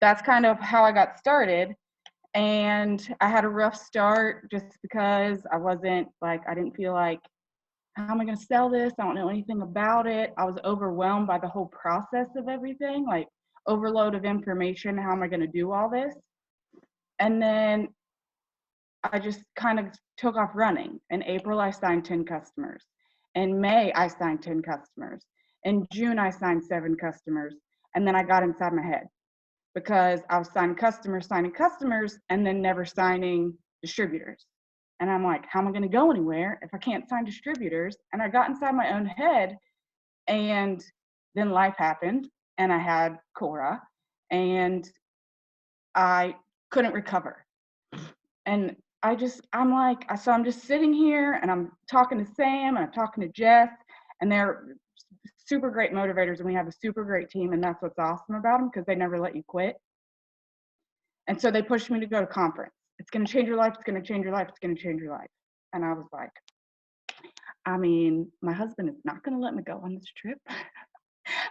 that's kind of how I got started. And I had a rough start just because I didn't feel like, how am I going to sell this? I don't know anything about it. I was overwhelmed by the whole process of everything, like overload of information. How am I going to do all this? And then I just kind of took off running. In April, I signed 10 customers. In May, I signed 10 customers. In June, I signed 7 customers. And then I got inside my head because I was signing customers, and then never signing distributors. And I'm like, how am I going to go anywhere if I can't sign distributors? And I got inside my own head and then life happened and I had Cora and I couldn't recover. And I'm just sitting here and I'm talking to Sam and I'm talking to Jess, and they're super great motivators and we have a super great team, and that's what's awesome about them because they never let you quit. And so they pushed me to go to conference. It's going to change your life. It's going to change your life. It's going to change your life. And I was like, I mean, my husband is not going to let me go on this trip.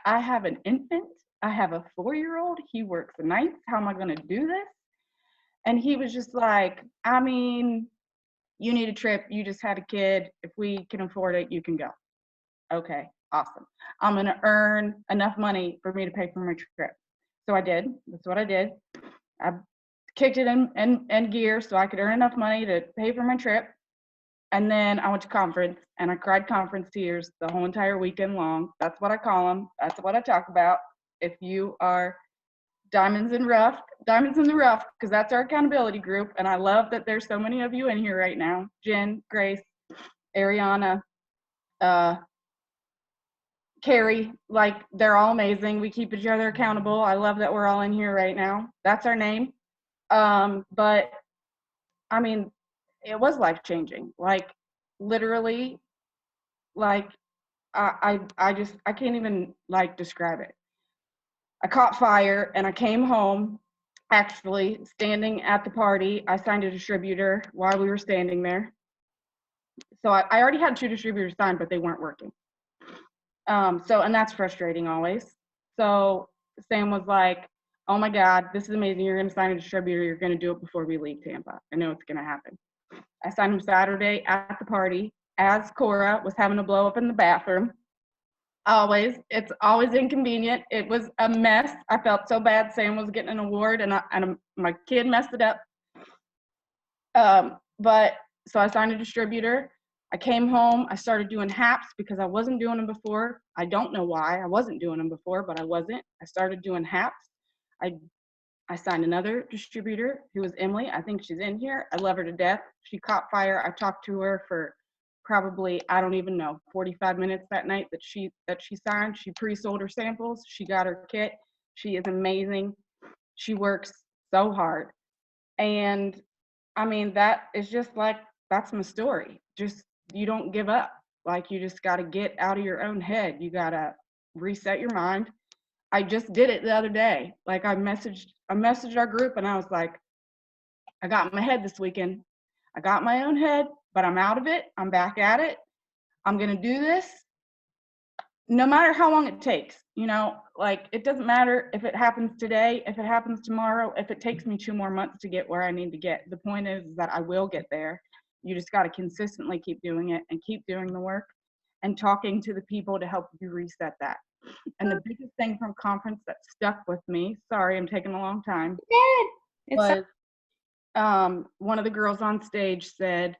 I have an infant. I have a 4-year-old. He works the nights. How am I going to do this? And he was just like, I mean, you need a trip. You just had a kid. If we can afford it, you can go. Okay, awesome. I'm going to earn enough money for me to pay for my trip. So I did. That's what I did. I kicked it in gear so I could earn enough money to pay for my trip. And then I went to conference and I cried conference tears the whole entire weekend long. That's what I call them. That's what I talk about. If you are diamonds in the rough, because that's our accountability group. And I love that there's so many of you in here right now. Jen, Grace, Ariana, Carrie, like they're all amazing. We keep each other accountable. I love that we're all in here right now. That's our name. But I mean, it was life-changing. Like literally, like I can't even like describe it. I caught fire and I came home. Actually, standing at the party, I signed a distributor while we were standing there. So I already had 2 distributors signed, but they weren't working. And that's frustrating always. So Sam was like, oh my God, this is amazing. You're going to sign a distributor. You're going to do it before we leave Tampa. I know it's going to happen. I signed him Saturday at the party as Cora was having a blow up in the bathroom. It's always inconvenient. It was a mess. I felt so bad. Sam was getting an award and my kid messed it up. But so I signed a distributor. I came home. I started doing HAPs because I wasn't doing them before. I don't know why I wasn't doing them before, but I wasn't. I started doing HAPs. I signed another distributor who was Emily. I think she's in here. I love her to death. She caught fire. I talked to her for probably, I don't even know, 45 minutes that night that she signed. She pre-sold her samples. She got her kit. She is amazing. She works so hard. And I mean, that is just like, that's my story. Just, you don't give up. Like, you just got to get out of your own head. You got to reset your mind. I just did it the other day. Like I messaged our group and I was like, I got in my head this weekend. I got my own head, but I'm out of it. I'm back at it. I'm going to do this no matter how long it takes. You know, like it doesn't matter if it happens today, if it happens tomorrow, if it takes me 2 more months to get where I need to get. The point is that I will get there. You just got to consistently keep doing it and keep doing the work and talking to the people to help you reset that. And the biggest thing from conference that stuck with me, sorry, I'm taking a long time, was one of the girls on stage said,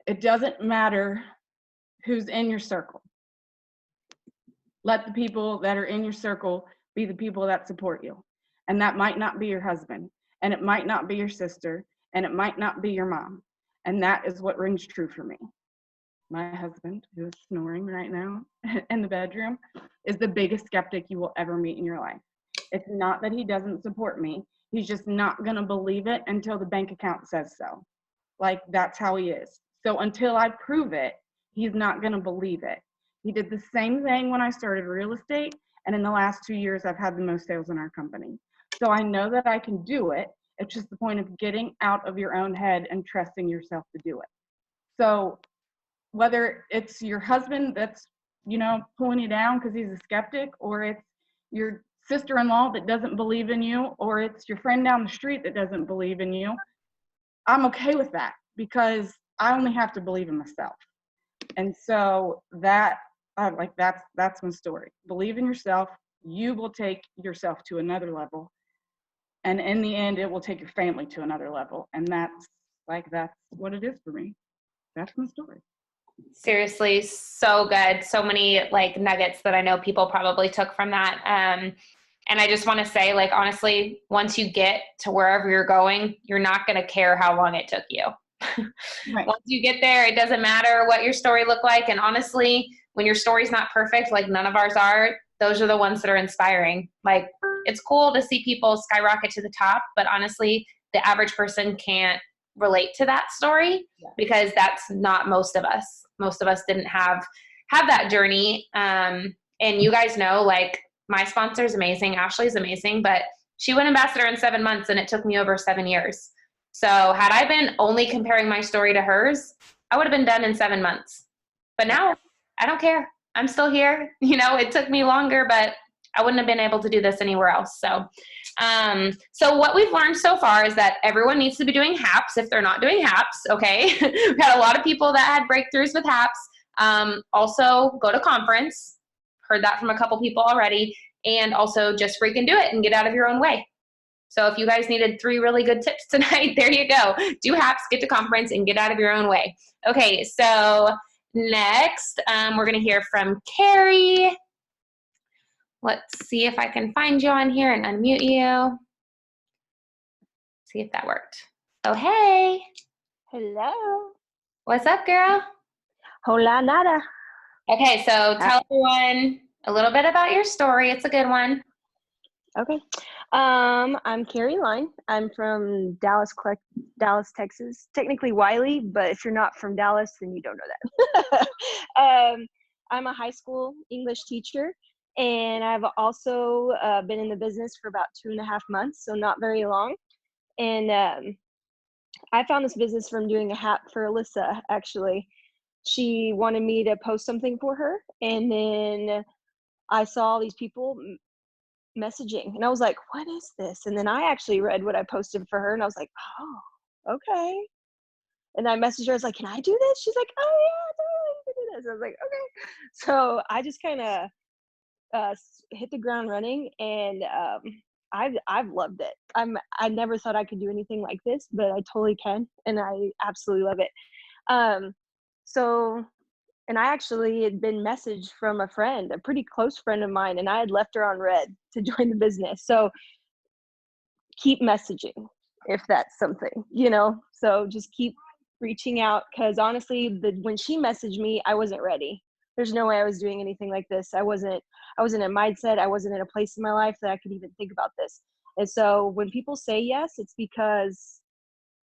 it doesn't matter who's in your circle. Let the people that are in your circle be the people that support you. And that might not be your husband, and it might not be your sister, and it might not be your mom. And that is what rings true for me. My husband, who is snoring right now in the bedroom, is the biggest skeptic you will ever meet in your life. It's not that he doesn't support me. He's just not going to believe it until the bank account says so. Like, that's how he is. So until I prove it, he's not going to believe it. He did the same thing when I started real estate. And in the last 2 years, I've had the most sales in our company. So I know that I can do it. It's just the point of getting out of your own head and trusting yourself to do it. So whether it's your husband that's, you know, pulling you down because he's a skeptic, or it's your sister-in-law that doesn't believe in you, or it's your friend down the street that doesn't believe in you, I'm okay with that because I only have to believe in myself. And so that's my story. Believe in yourself. You will take yourself to another level. And in the end, it will take your family to another level. And that's what it is for me. That's my story. Seriously, so good. So many like nuggets that I know people probably took from that. And I just want to say, like, honestly, once you get to wherever you're going, you're not going to care how long it took you. Right. Once you get there, it doesn't matter what your story looked like. And honestly, when your story's not perfect, like none of ours are, those are the ones that are inspiring. Like, it's cool to see people skyrocket to the top, but honestly, the average person can't relate to that story because that's not most of us. Most of us didn't have that journey. And you guys know, like, my sponsor is amazing. Ashley's amazing, but she went ambassador in 7 months and it took me over 7 years. So had I been only comparing my story to hers, I would have been done in 7 months. But now I don't care. I'm still here. You know, it took me longer, but I wouldn't have been able to do this anywhere else. So, so what we've learned so far is that everyone needs to be doing HAPS if they're not doing HAPS. Okay. We've had a lot of people that had breakthroughs with HAPS. Also go to conference. Heard that from a couple people already. And also just freaking do it and get out of your own way. So if you guys needed 3 really good tips tonight, there you go. Do HAPS, get to conference, and get out of your own way. Okay, so next, we're going to hear from Carrie. Let's see if I can find you on here and unmute you. See if that worked. Oh, hey. Hello. What's up, girl? Hola, nada. Okay, so tell everyone a little bit about your story. It's a good one. Okay. I'm Carrie Line. I'm from Dallas, Texas. Technically Wiley, but if you're not from Dallas, then you don't know that. I'm a high school English teacher, and I've also been in the business for about 2.5 months, so not very long. And I found this business from doing a hat for Alyssa, actually. She wanted me to post something for her, and then I saw these people messaging, and I was like, what is this? And then I actually read what I posted for her, and I was like, oh, okay. And I messaged her, I was like, can I do this? She's like, oh yeah, totally, you can do this. I was like, okay. So I just kind of hit the ground running, and I've loved it. I never thought I could do anything like this, but I totally can, and I absolutely love it. And I actually had been messaged from a friend, a pretty close friend of mine, and I had left her on red to join the business. So keep messaging if that's something, you know. So just keep reaching out, because honestly, when she messaged me, I wasn't ready. There's no way I was doing anything like this. I wasn't in a mindset. I wasn't in a place in my life that I could even think about this. And so when people say yes, it's because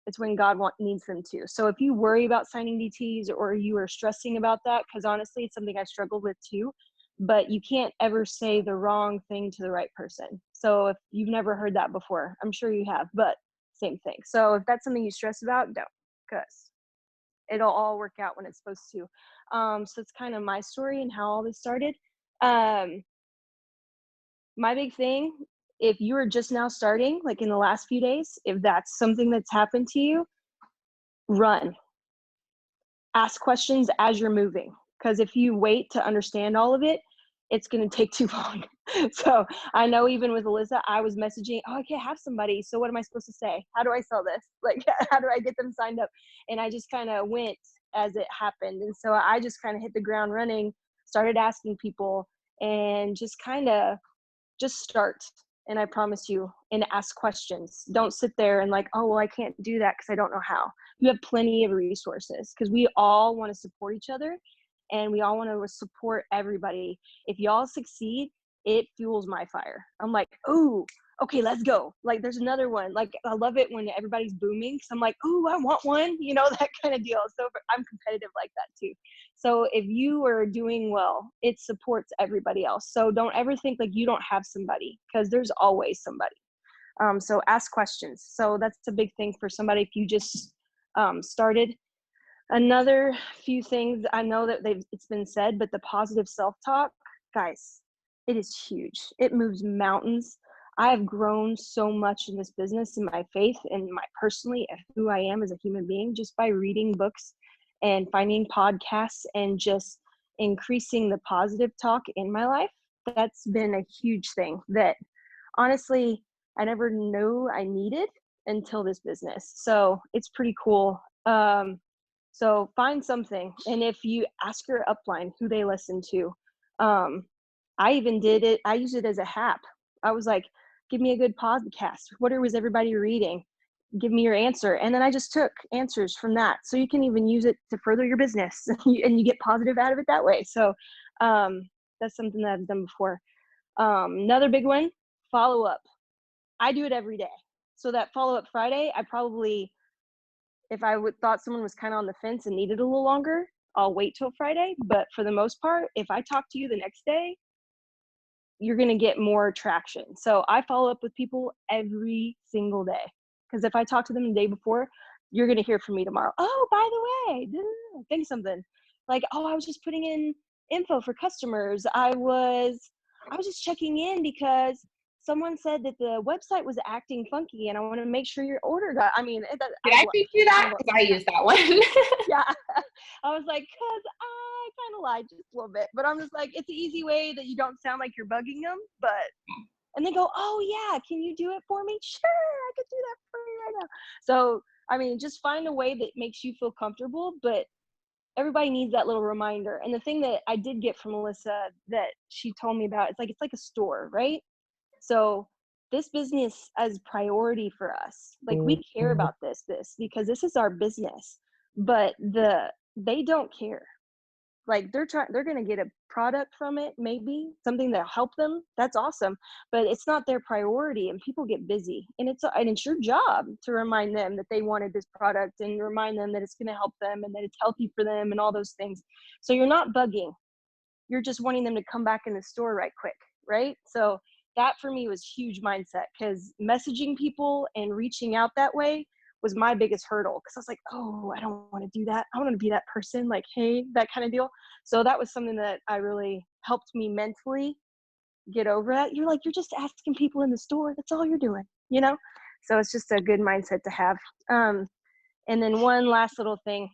it's when God needs them to. So if you worry about signing DTs, or you are stressing about that, because honestly, it's something I struggled with too, but you can't ever say the wrong thing to the right person. So if you've never heard that before, I'm sure you have, but same thing. So if that's something you stress about, don't, because it'll all work out when it's supposed to. So it's kind of my story and how all this started. My big thing, if you are just now starting, like in the last few days, if that's something that's happened to you, run. Ask questions as you're moving. Because if you wait to understand all of it, it's going to take too long. So I know even with Alyssa, I was messaging, oh, I can't have somebody. So what am I supposed to say? How do I sell this? Like, how do I get them signed up? And I just kind of went as it happened. And so I just kind of hit the ground running, started asking people, and just kind of just start. And I promise you, and ask questions. Don't sit there and like, oh, well, I can't do that because I don't know how. You have plenty of resources, because we all want to support each other, and we all want to support everybody. If y'all succeed, it fuels my fire. I'm like, oh, okay, let's go. Like, there's another one. Like, I love it when everybody's booming, because I'm like, oh, I want one, you know, that kind of deal. So I'm competitive like that too. So if you are doing well, it supports everybody else. So don't ever think like you don't have somebody, because there's always somebody. So ask questions. So that's a big thing for somebody if you just started. Another few things, I know that it's been said, but the positive self-talk, guys, it is huge. It moves mountains. I have grown so much in this business, in my faith, and my personally, who I am as a human being, just by reading books and finding podcasts and just increasing the positive talk in my life. That's been a huge thing that honestly I never knew I needed until this business. So it's pretty cool. So find something, and if you ask your upline who they listen to, I even did it. I used it as a HAP. I was like, give me a good podcast. What was everybody reading? Give me your answer. And then I just took answers from that. So you can even use it to further your business and you get positive out of it that way. So that's something that I've done before. Another big one, follow up. I do it every day. So that follow up Friday, I probably, if I thought someone was kind of on the fence and needed a little longer, I'll wait till Friday. But for the most part, if I talk to you the next day, you're going to get more traction. So I follow up with people every single day. Because if I talk to them the day before, you're going to hear from me tomorrow. Oh, by the way, think something. Like, oh, I was just putting in info for customers. I was just checking in because someone said that the website was acting funky and I want to make sure your order got, Did I teach you that? Because I used that one. Yeah. I was like, because I kind of lied just a little bit. But I'm just like, it's an easy way that you don't sound like you're bugging them. And they go, oh, yeah, can you do it for me? Sure, I could do that for you right now. So, I mean, just find a way that makes you feel comfortable. But everybody needs that little reminder. And the thing that I did get from Melissa that she told me about, it's like a store, right? So this business as priority for us, like we care about this because this is our business, but they don't care. Like they're going to get a product from it, maybe something that'll help them. That's awesome, but it's not their priority, and people get busy, and it's your job to remind them that they wanted this product and remind them that it's going to help them and that it's healthy for them and all those things. So you're not bugging. You're just wanting them to come back in the store right quick, right? So that for me was huge mindset, because messaging people and reaching out that way was my biggest hurdle, because I was like, oh, I don't want to do that. I want to be that person, like, hey, that kind of deal. So that was something that I really helped me mentally get over that. You're just asking people in the store. That's all you're doing, you know? So it's just a good mindset to have. And then one last little thing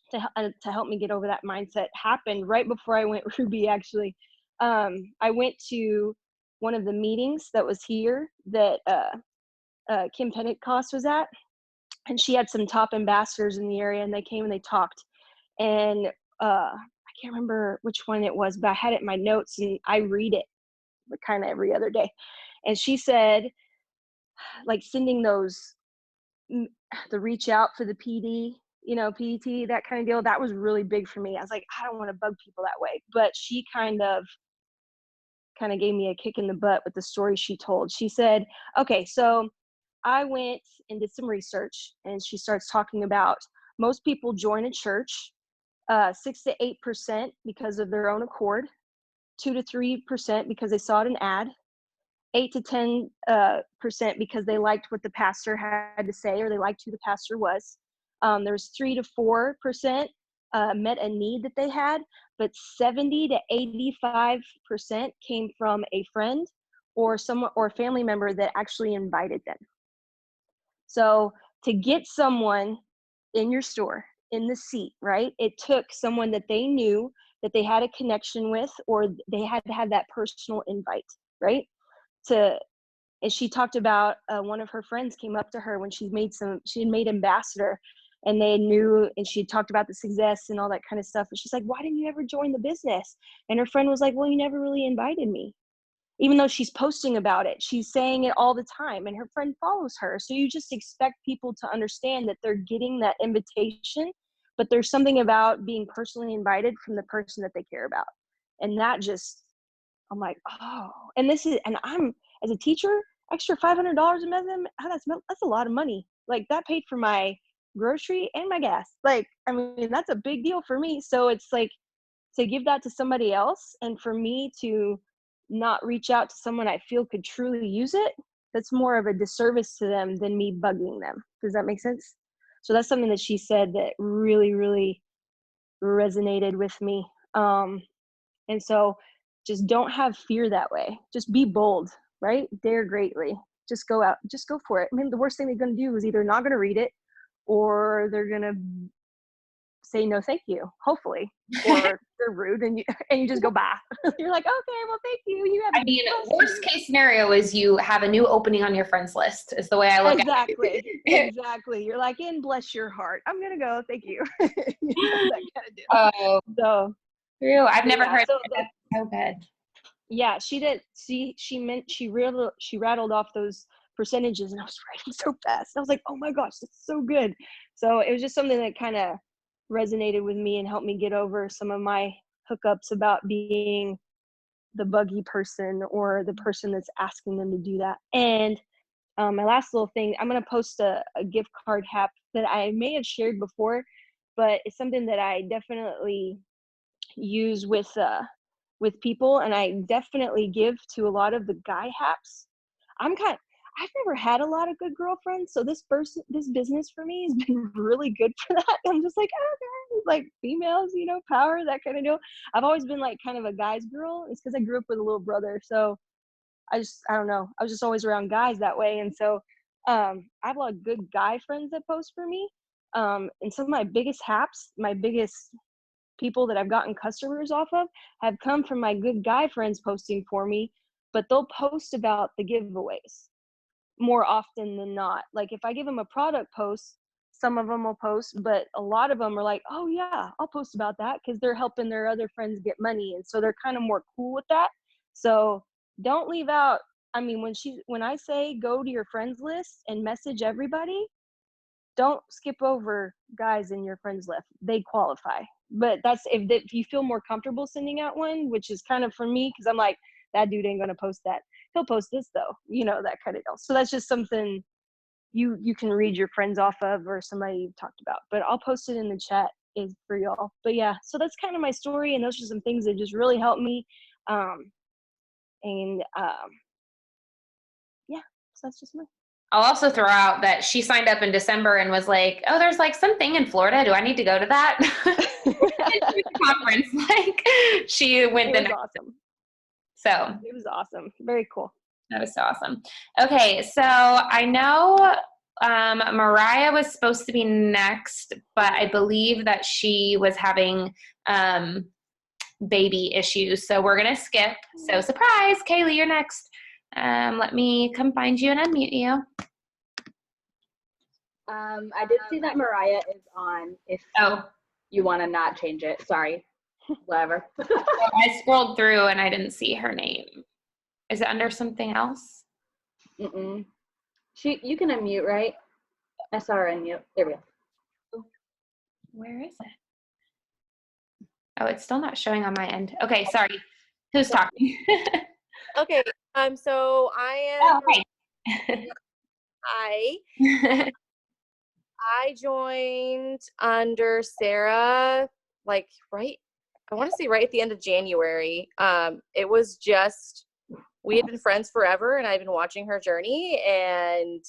to help me get over that mindset happened right before I went Ruby, actually. I went to one of the meetings that was here that Kim Pentecost was at, and she had some top ambassadors in the area, and they came and they talked. And I can't remember which one it was, but I had it in my notes, and I read it kind of every other day. And she said, like, sending those, the reach out for the PD, PDT, that kind of deal, that was really big for me. I was like, I don't want to bug people that way. But she kind of gave me a kick in the butt with the story she told. She said, okay, so I went and did some research, and she starts talking about most people join a church 6 to 8% because of their own accord, 2 to 3% because they saw it in an ad, 8 to 10% because they liked what the pastor had to say, or they liked who the pastor was. There's 3 to 4% met a need that they had, but 70 to 85% came from a friend or someone or a family member that actually invited them. So to get someone in your store, in the seat, right, it took someone that they knew, that they had a connection with, or they had to have that personal invite, right? And she talked about one of her friends came up to her when she had made ambassador, and they knew, and she had talked about the success and all that kind of stuff. And she's like, why didn't you ever join the business? And her friend was like, well, you never really invited me. Even though she's posting about it, she's saying it all the time, and her friend follows her. So you just expect people to understand that they're getting that invitation, but there's something about being personally invited from the person that they care about. And that just, I'm like, oh, and I'm, as a teacher, extra $500 a month, that's a lot of money. Like, that paid for my grocery and my gas. Like, I mean, that's a big deal for me. So it's like, to give that to somebody else, and for me to not reach out to someone I feel could truly use it, that's more of a disservice to them than me bugging them. Does that make sense? So that's something that she said that really, really resonated with me. And so just don't have fear that way. Just be bold, right? Dare greatly. Just go out, just go for it. I mean, the worst thing they're going to do is either not going to read it, or they're going to say no thank you, hopefully, or they're rude, and you just go bye. You're like, okay, well, thank you. Worst case scenario is you have a new opening on your friends list, is the way I look at it. Exactly. You're like, and bless your heart, I'm gonna go, thank you. That kind of deal. Oh, so true. I've never heard so that. That's so good. Yeah, she did. She rattled off those percentages, and I was writing so fast. I was like, oh my gosh, that's so good. So it was just something that kind of resonated with me and helped me get over some of my hookups about being the buggy person or the person that's asking them to do that. And my last little thing, I'm going to post a gift card app that I may have shared before, but it's something that I definitely use with people, and I definitely give to a lot of the guy haps. I've never had a lot of good girlfriends, so this business for me has been really good for that. I'm just like, oh, like females, power, that kind of deal. I've always been like kind of a guy's girl. It's because I grew up with a little brother, so I don't know. I was just always around guys that way, and so I have a lot of good guy friends that post for me. And some of my biggest haps, my biggest people that I've gotten customers off of have come from my good guy friends posting for me, but they'll post about the giveaways more often than not. Like if I give them a product post, some of them will post, but a lot of them are like, oh yeah, I'll post about that, because they're helping their other friends get money, and so they're kind of more cool with that. So don't leave out, I mean, when I say go to your friends list and message everybody, don't skip over guys in your friends list. They qualify. But that's if you feel more comfortable sending out one, which is kind of for me, because I'm like, that dude ain't gonna post that. He'll post this though, that kind of deal. So that's just something you can read your friends off of, or somebody you've talked about. But I'll post it in the chat is for y'all. But yeah, so that's kind of my story, and those are some things that just really helped me. Yeah, so that's just my. I'll also throw out that she signed up in December and was like, oh, there's like something in Florida. Do I need to go to that? Conference. Like she went It was awesome. So it was awesome. Very cool. That was so awesome. Okay, so I know Mariah was supposed to be next, but I believe that she was having baby issues. So we're going to skip. So surprise, Kaylee, you're next. Let me come find you and unmute you. I did see that Mariah is on. If you want to not change it, sorry. Whatever. I scrolled through and I didn't see her name. Is it under something else? You can unmute, right? I saw her unmute. There we go. Where is it? Oh, it's still not showing on my end. Okay, sorry. Who's talking? Okay. So I am. Oh, hey. Hi. I joined under Sarah, like I want to say right at the end of January. It was just, we had been friends forever, and I've been watching her journey, and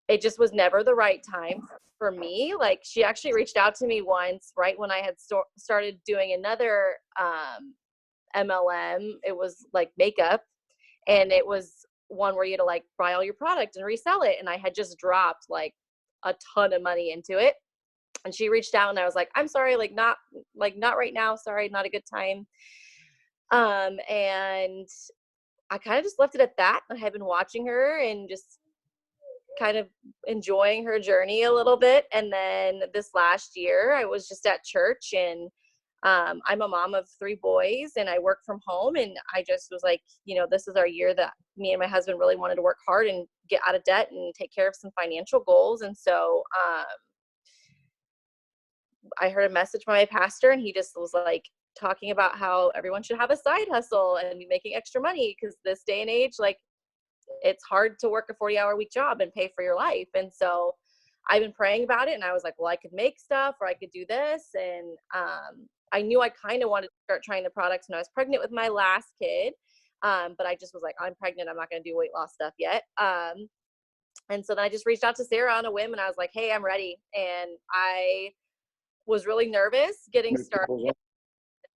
it just was never the right time for me. Like she actually reached out to me once, right when I had started doing another MLM. It was like makeup, and it was one where you had to like buy all your product and resell it. And I had just dropped like a ton of money into it. And she reached out, and I was like, I'm sorry, not right now. Sorry, not a good time. And I kind of just left it at that. I had been watching her and just kind of enjoying her journey a little bit. And then this last year I was just at church, and I'm a mom of 3 boys, and I work from home. And I just was like, this is our year that me and my husband really wanted to work hard and get out of debt and take care of some financial goals. And so I heard a message from my pastor, and he just was like talking about how everyone should have a side hustle and be making extra money, because this day and age, like it's hard to work a 40-hour week job and pay for your life. And so I've been praying about it, and I was like, well, I could make stuff, or I could do this. And I knew I kind of wanted to start trying the products when I was pregnant with my last kid. But I just was like, I'm pregnant. I'm not going to do weight loss stuff yet. And so then I just reached out to Sarah on a whim, and I was like, hey, I'm ready. And I was really nervous getting started.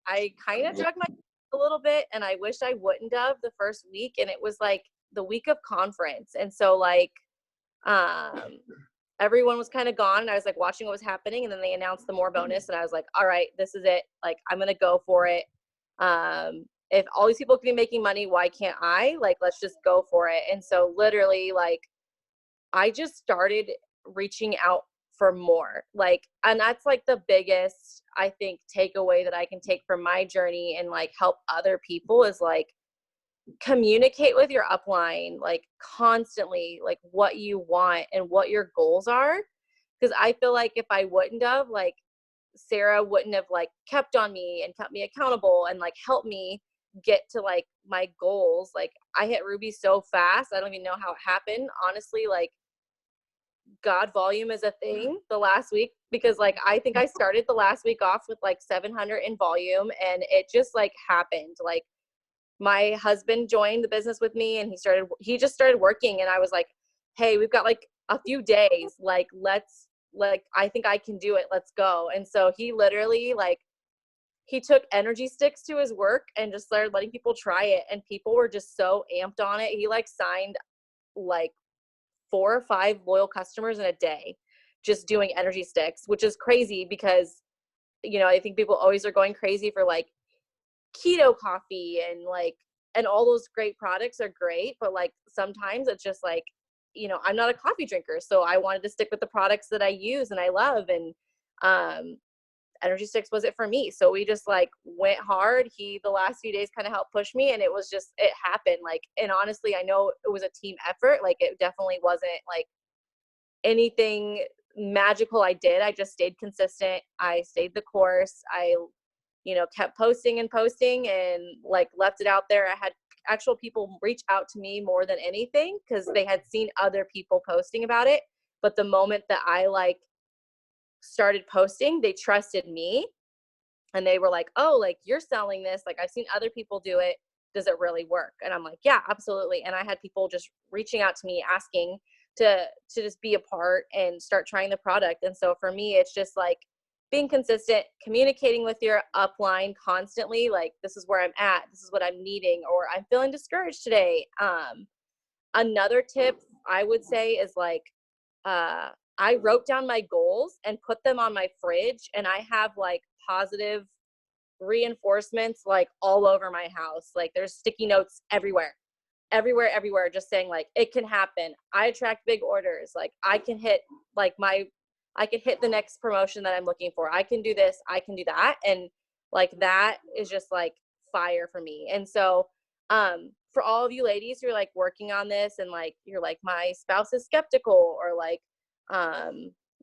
I kind of dragged my a little bit, and I wish I wouldn't have the first week. And it was like the week of conference. And so like, everyone was kind of gone, and I was like watching what was happening. And then they announced the more bonus, and I was like, all right, this is it. Like, I'm going to go for it. If all these people can be making money, why can't I? Like, let's just go for it. And so literally, like, I just started reaching out for more, like, and that's like the biggest, I think, takeaway that I can take from my journey and like help other people is like, communicate with your upline, like constantly, like what you want and what your goals are. Because I feel like if I wouldn't have, like, Sarah wouldn't have like kept on me and kept me accountable and like helped me get to like my goals. Like I hit Ruby so fast. I don't even know how it happened. Honestly, like God, volume is a thing the last week, because like I think I started the last week off with like 700 in volume, and it just like happened. Like my husband joined the business with me, and he just started working, and I was like, hey, we've got like a few days, like I think I can do it, let's go. And so he literally like he took energy sticks to his work and just started letting people try it, and people were just so amped on it. He like signed like 4 or 5 loyal customers in a day just doing energy sticks, which is crazy because, you know, I think people always are going crazy for like keto coffee and all those great products are great, but like sometimes it's just like, you know, I'm not a coffee drinker, so I wanted to stick with the products that I use and I love, and energy sticks was it for me. So we just like went hard. The last few days kind of helped push me, and it happened. Like, and honestly, I know it was a team effort. Like it definitely wasn't like anything magical I did. I just stayed consistent. I stayed the course. I, you know, kept posting and like left it out there. I had actual people reach out to me more than anything because they had seen other people posting about it. But the moment that I like started posting, they trusted me, and they were like, oh, like you're selling this, like I've seen other people do it, does it really work? And I'm like, yeah, absolutely. And I had people just reaching out to me asking to just be a part and start trying the product. And so for me, it's just like being consistent, communicating with your upline constantly, like this is where I'm at, this is what I'm needing, or I'm feeling discouraged today. Another tip I would say is like I wrote down my goals and put them on my fridge, and I have like positive reinforcements like all over my house. Like there's sticky notes everywhere, just saying like it can happen. I attract big orders. Like I can hit the next promotion that I'm looking for. I can do this, I can do that. And like that is just like fire for me. And so for all of you ladies who are like working on this and like you're like my spouse is skeptical, or like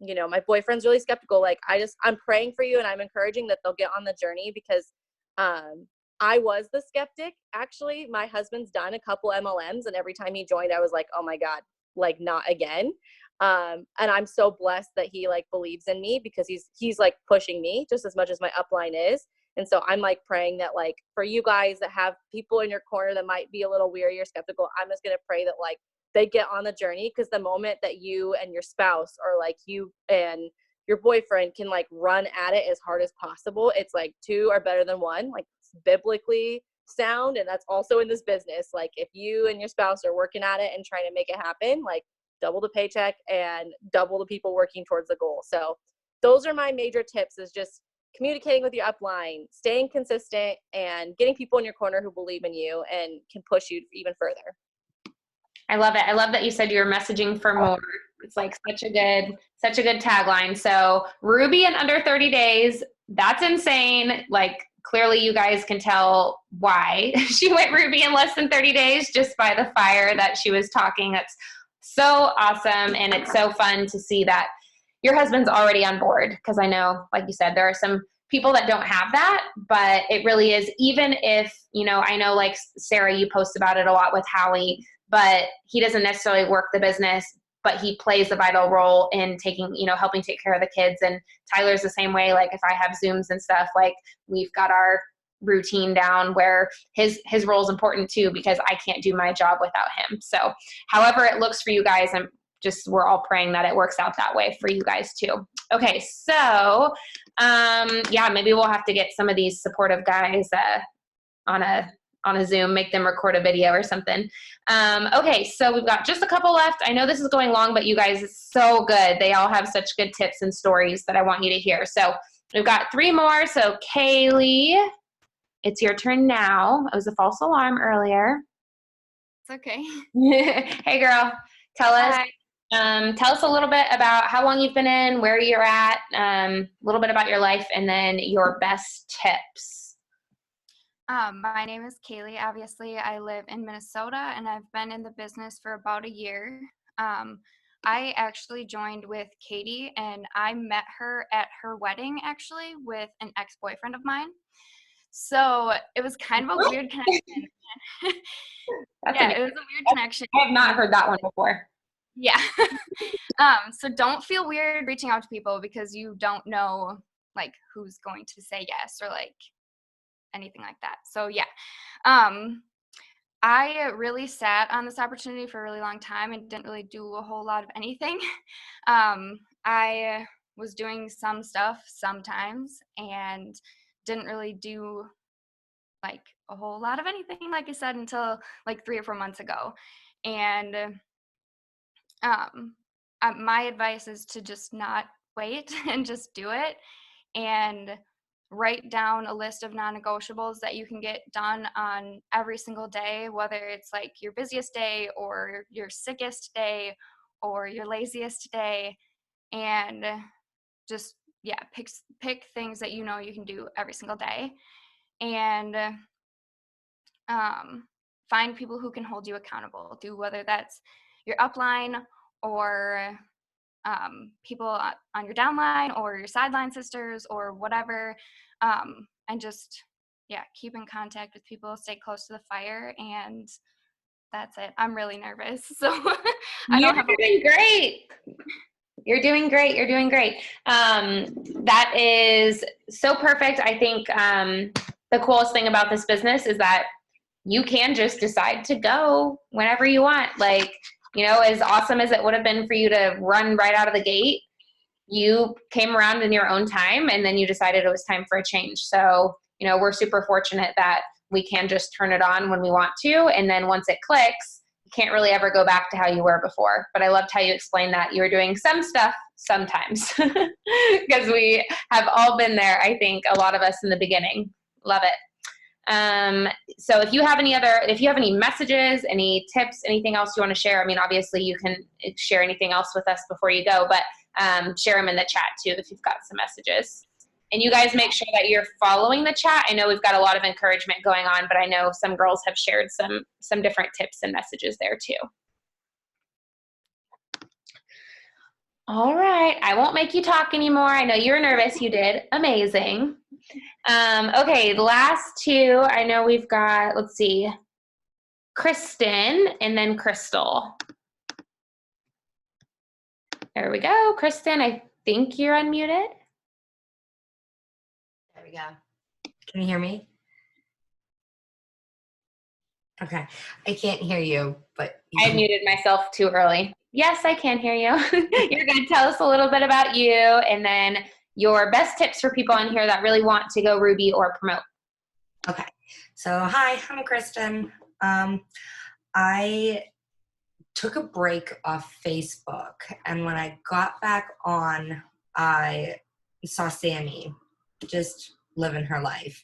you know, my boyfriend's really skeptical, like I'm praying for you, and I'm encouraging that they'll get on the journey, because I was the skeptic. Actually, my husband's done a couple MLMs, and every time he joined I was like, oh my God, like not again. And I'm so blessed that he like believes in me, because he's like pushing me just as much as my upline is. And so I'm like praying that like for you guys that have people in your corner that might be a little weary or skeptical, I'm just going to pray that like they get on the journey, because the moment that you and your spouse, or like you and your boyfriend can like run at it as hard as possible, it's like 2 are better than 1, like biblically sound. And that's also in this business. Like if you and your spouse are working at it and trying to make it happen, like double the paycheck and double the people working towards the goal. So those are my major tips, is just communicating with your upline, staying consistent, and getting people in your corner who believe in you and can push you even further. I love it. I love that you said you're messaging for more. It's like such a good tagline. So Ruby in under 30 days, that's insane. Like clearly you guys can tell why she went Ruby in less than 30 days just by the fire that she was talking. That's so awesome. And it's so fun to see that your husband's already on board, because I know, like you said, there are some people that don't have that, but it really is, even if, you know, I know like Sarah, you post about it a lot with Howie, but he doesn't necessarily work the business, but he plays a vital role in taking, you know, helping take care of the kids. And Tyler's the same way. Like if I have Zooms and stuff, like we've got our routine down where his role is important too, because I can't do my job without him. So however it looks for you guys, we're all praying that it works out that way for you guys too. Okay. So, yeah, maybe we'll have to get some of these supportive guys, on a Zoom, make them record a video or something. Okay, so we've got just a couple left. I know this is going long, but you guys, it's so good. They all have such good tips and stories that I want you to hear. So we've got 3 more. So Kaylee, it's your turn now. It was a false alarm earlier. It's okay. Hey girl, tell us a little bit about how long you've been in, where you're at, a little bit about your life, and then your best tips. My name is Kaylee. Obviously, I live in Minnesota, and I've been in the business for about a year. I actually joined with Katie, and I met her at her wedding, actually, with an ex-boyfriend of mine. So it was kind of a weird connection. Yeah, it was a weird connection. I have not heard that one before. Yeah. So don't feel weird reaching out to people because you don't know like who's going to say yes or like anything like that. So yeah. I really sat on this opportunity for a really long time and didn't really do a whole lot of anything. I was doing some stuff sometimes and didn't really do like a whole lot of anything, like I said, until like 3 or 4 months ago. And my advice is to just not wait and just do it and write down a list of non-negotiables that you can get done on every single day, whether it's like your busiest day or your sickest day or your laziest day, and just pick things that you know you can do every single day, and find people who can hold you accountable. Do whether that's your upline or people on your downline or your sideline sisters or whatever, and just keep in contact with people, stay close to the fire, and that's it. I'm really nervous, so You're doing great. You're doing great. You're doing great. That is so perfect. I think the coolest thing about this business is that you can just decide to go whenever you want. Like, you know, as awesome as it would have been for you to run right out of the gate, you came around in your own time and then you decided it was time for a change. So, you know, we're super fortunate that we can just turn it on when we want to. And then once it clicks, you can't really ever go back to how you were before. But I loved how you explained that you were doing some stuff sometimes because we have all been there. I think a lot of us in the beginning. Love it. So if you have any messages, any tips, anything else you want to share, I mean, obviously you can share anything else with us before you go, but share them in the chat too if you've got some messages. And you guys make sure that you're following the chat. I know we've got a lot of encouragement going on, but I know some girls have shared some different tips and messages there too. All right, I won't make you talk anymore. I know you were nervous. You did amazing. Okay, the last two, I know we've got, let's see, Kristen and then Crystal. There we go. Kristen, I think you're unmuted. There we go. Can you hear me? Okay. I can't hear you, but I muted myself too early. Yes, I can hear you. You're going to tell us a little bit about you and then your best tips for people on here that really want to go Ruby or promote. Okay. So, hi, I'm Kristen. I took a break off Facebook, and when I got back on, I saw Sammy just living her life.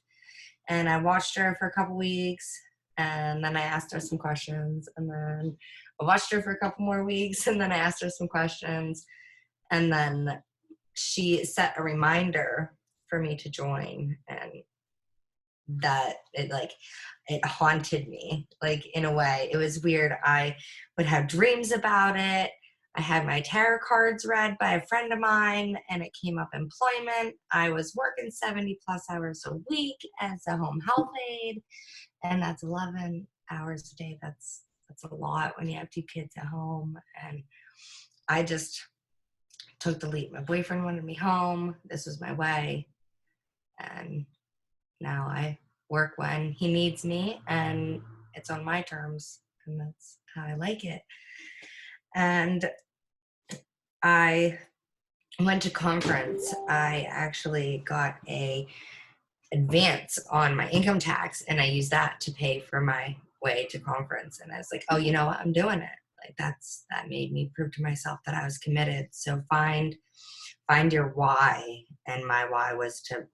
And I watched her for a couple weeks, and then I asked her some questions, and then I watched her for a couple more weeks, and then I asked her some questions, and then she set a reminder for me to join, and that it haunted me, like, in a way. It was weird. I would have dreams about it. I had my tarot cards read by a friend of mine, and it came up employment. I was working 70 plus hours a week as a home health aide, and that's 11 hours a day. That's a lot when you have 2 kids at home. And I just took the leap. My boyfriend wanted me home. This was my way. And now I work when he needs me, and it's on my terms, and that's how I like it. And I went to conference. I actually got a advance on my income tax, and I used that to pay for my way to conference. And I was like, oh, you know what? I'm doing it. Like, that made me prove to myself that I was committed. So find your why. And my why was to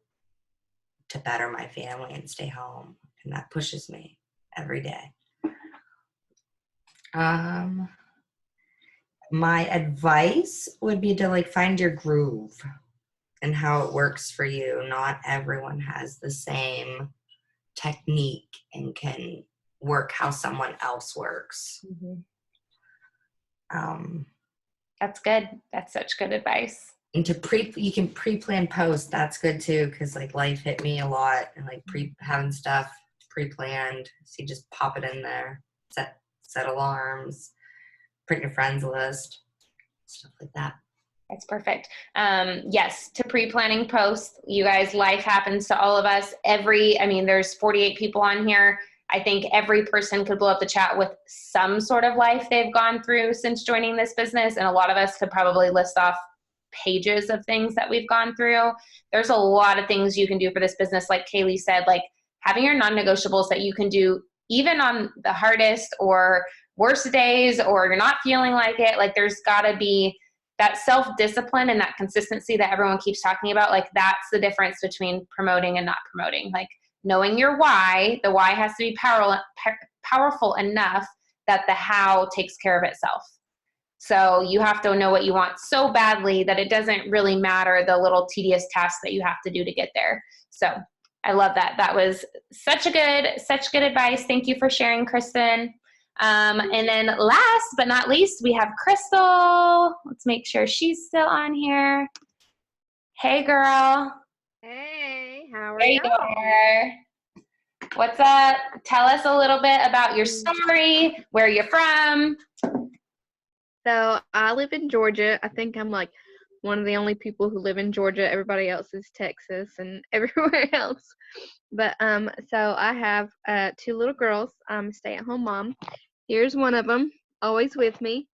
better my family and stay home. And that pushes me every day. My advice would be to find your groove and how it works for you. Not everyone has the same technique and can work how someone else works. That's good. That's such good advice. And you can pre-plan posts. That's good too, because like life hit me a lot, and like having stuff pre-planned, so you just pop it in there, set alarms, print your friends list, stuff like that. That's perfect. Yes, to pre-planning posts, you guys, life happens to all of us. There's 48 people on here. I think every person could blow up the chat with some sort of life they've gone through since joining this business. And a lot of us could probably list off pages of things that we've gone through. There's a lot of things you can do for this business. Like Kaylee said, like having your non-negotiables that you can do even on the hardest or worst days, or you're not feeling like it. Like there's gotta be that self-discipline and that consistency that everyone keeps talking about. Like that's the difference between promoting and not promoting. Like knowing your why, the why has to be powerful enough that the how takes care of itself. So you have to know what you want so badly that it doesn't really matter the little tedious tasks that you have to do to get there. So I love that. That was such good advice. Thank you for sharing, Kristen. And then last but not least, we have Crystal. Let's make sure she's still on here. Hey, girl. Hey, how are There you are. What's up? Tell us a little bit about your story, where you're from. So I live in Georgia. I think I'm like one of the only people who live in Georgia. Everybody else is Texas and everywhere else. But so I have 2 little girls. I'm a stay-at-home mom. Here's one of them, always with me.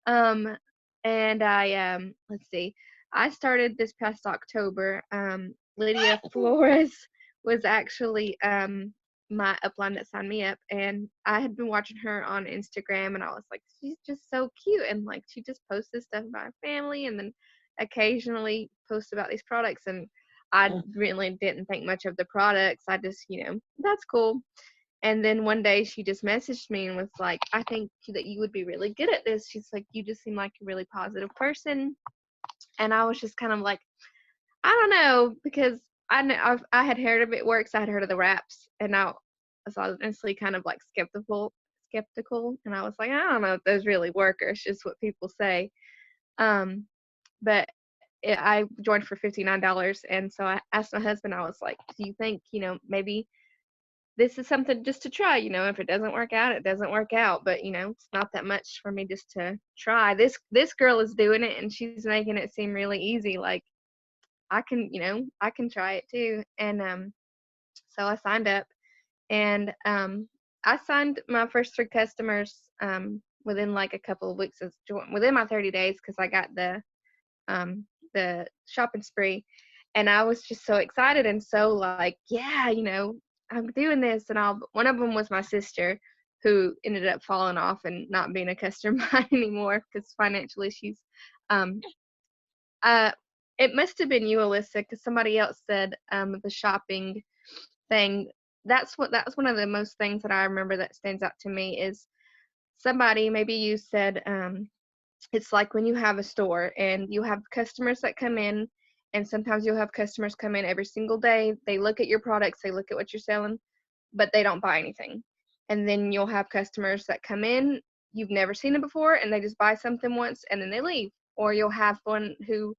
And I let's see. I started this past October. Lydia Flores was actually my upline that signed me up, and I had been watching her on Instagram, and I was like, she's just so cute, and like she just posts this stuff about her family, and then occasionally posts about these products, and I really didn't think much of the products. I just, that's cool. And then one day she just messaged me and was like, I think that you would be really good at this. She's like, you just seem like a really positive person. And I was just kind of like, I don't know, because I had heard of it works. I had heard of the wraps, and I was honestly kind of like skeptical, and I was like, I don't know if those really work, or it's just what people say. But I joined for $59, and so I asked my husband. I was like, do you think maybe this is something just to try? If it doesn't work out, it doesn't work out. But it's not that much for me just to try. This girl is doing it, and she's making it seem really easy. Like I can try it too. And so I signed up, and I signed my first 3 customers within like a couple of weeks within my 30 days, because I got the shopping spree, and I was just so excited and so like, yeah, I'm doing this. And one of them was my sister, who ended up falling off and not being a customer of mine anymore because financial issues. It must have been you, Alyssa, because somebody else said the shopping thing. That's one of the most things that I remember that stands out to me is somebody, maybe you said, it's like when you have a store and you have customers that come in, and sometimes you'll have customers come in every single day. They look at your products, they look at what you're selling, but they don't buy anything. And then you'll have customers that come in, you've never seen them before, and they just buy something once and then they leave. Or you'll have one who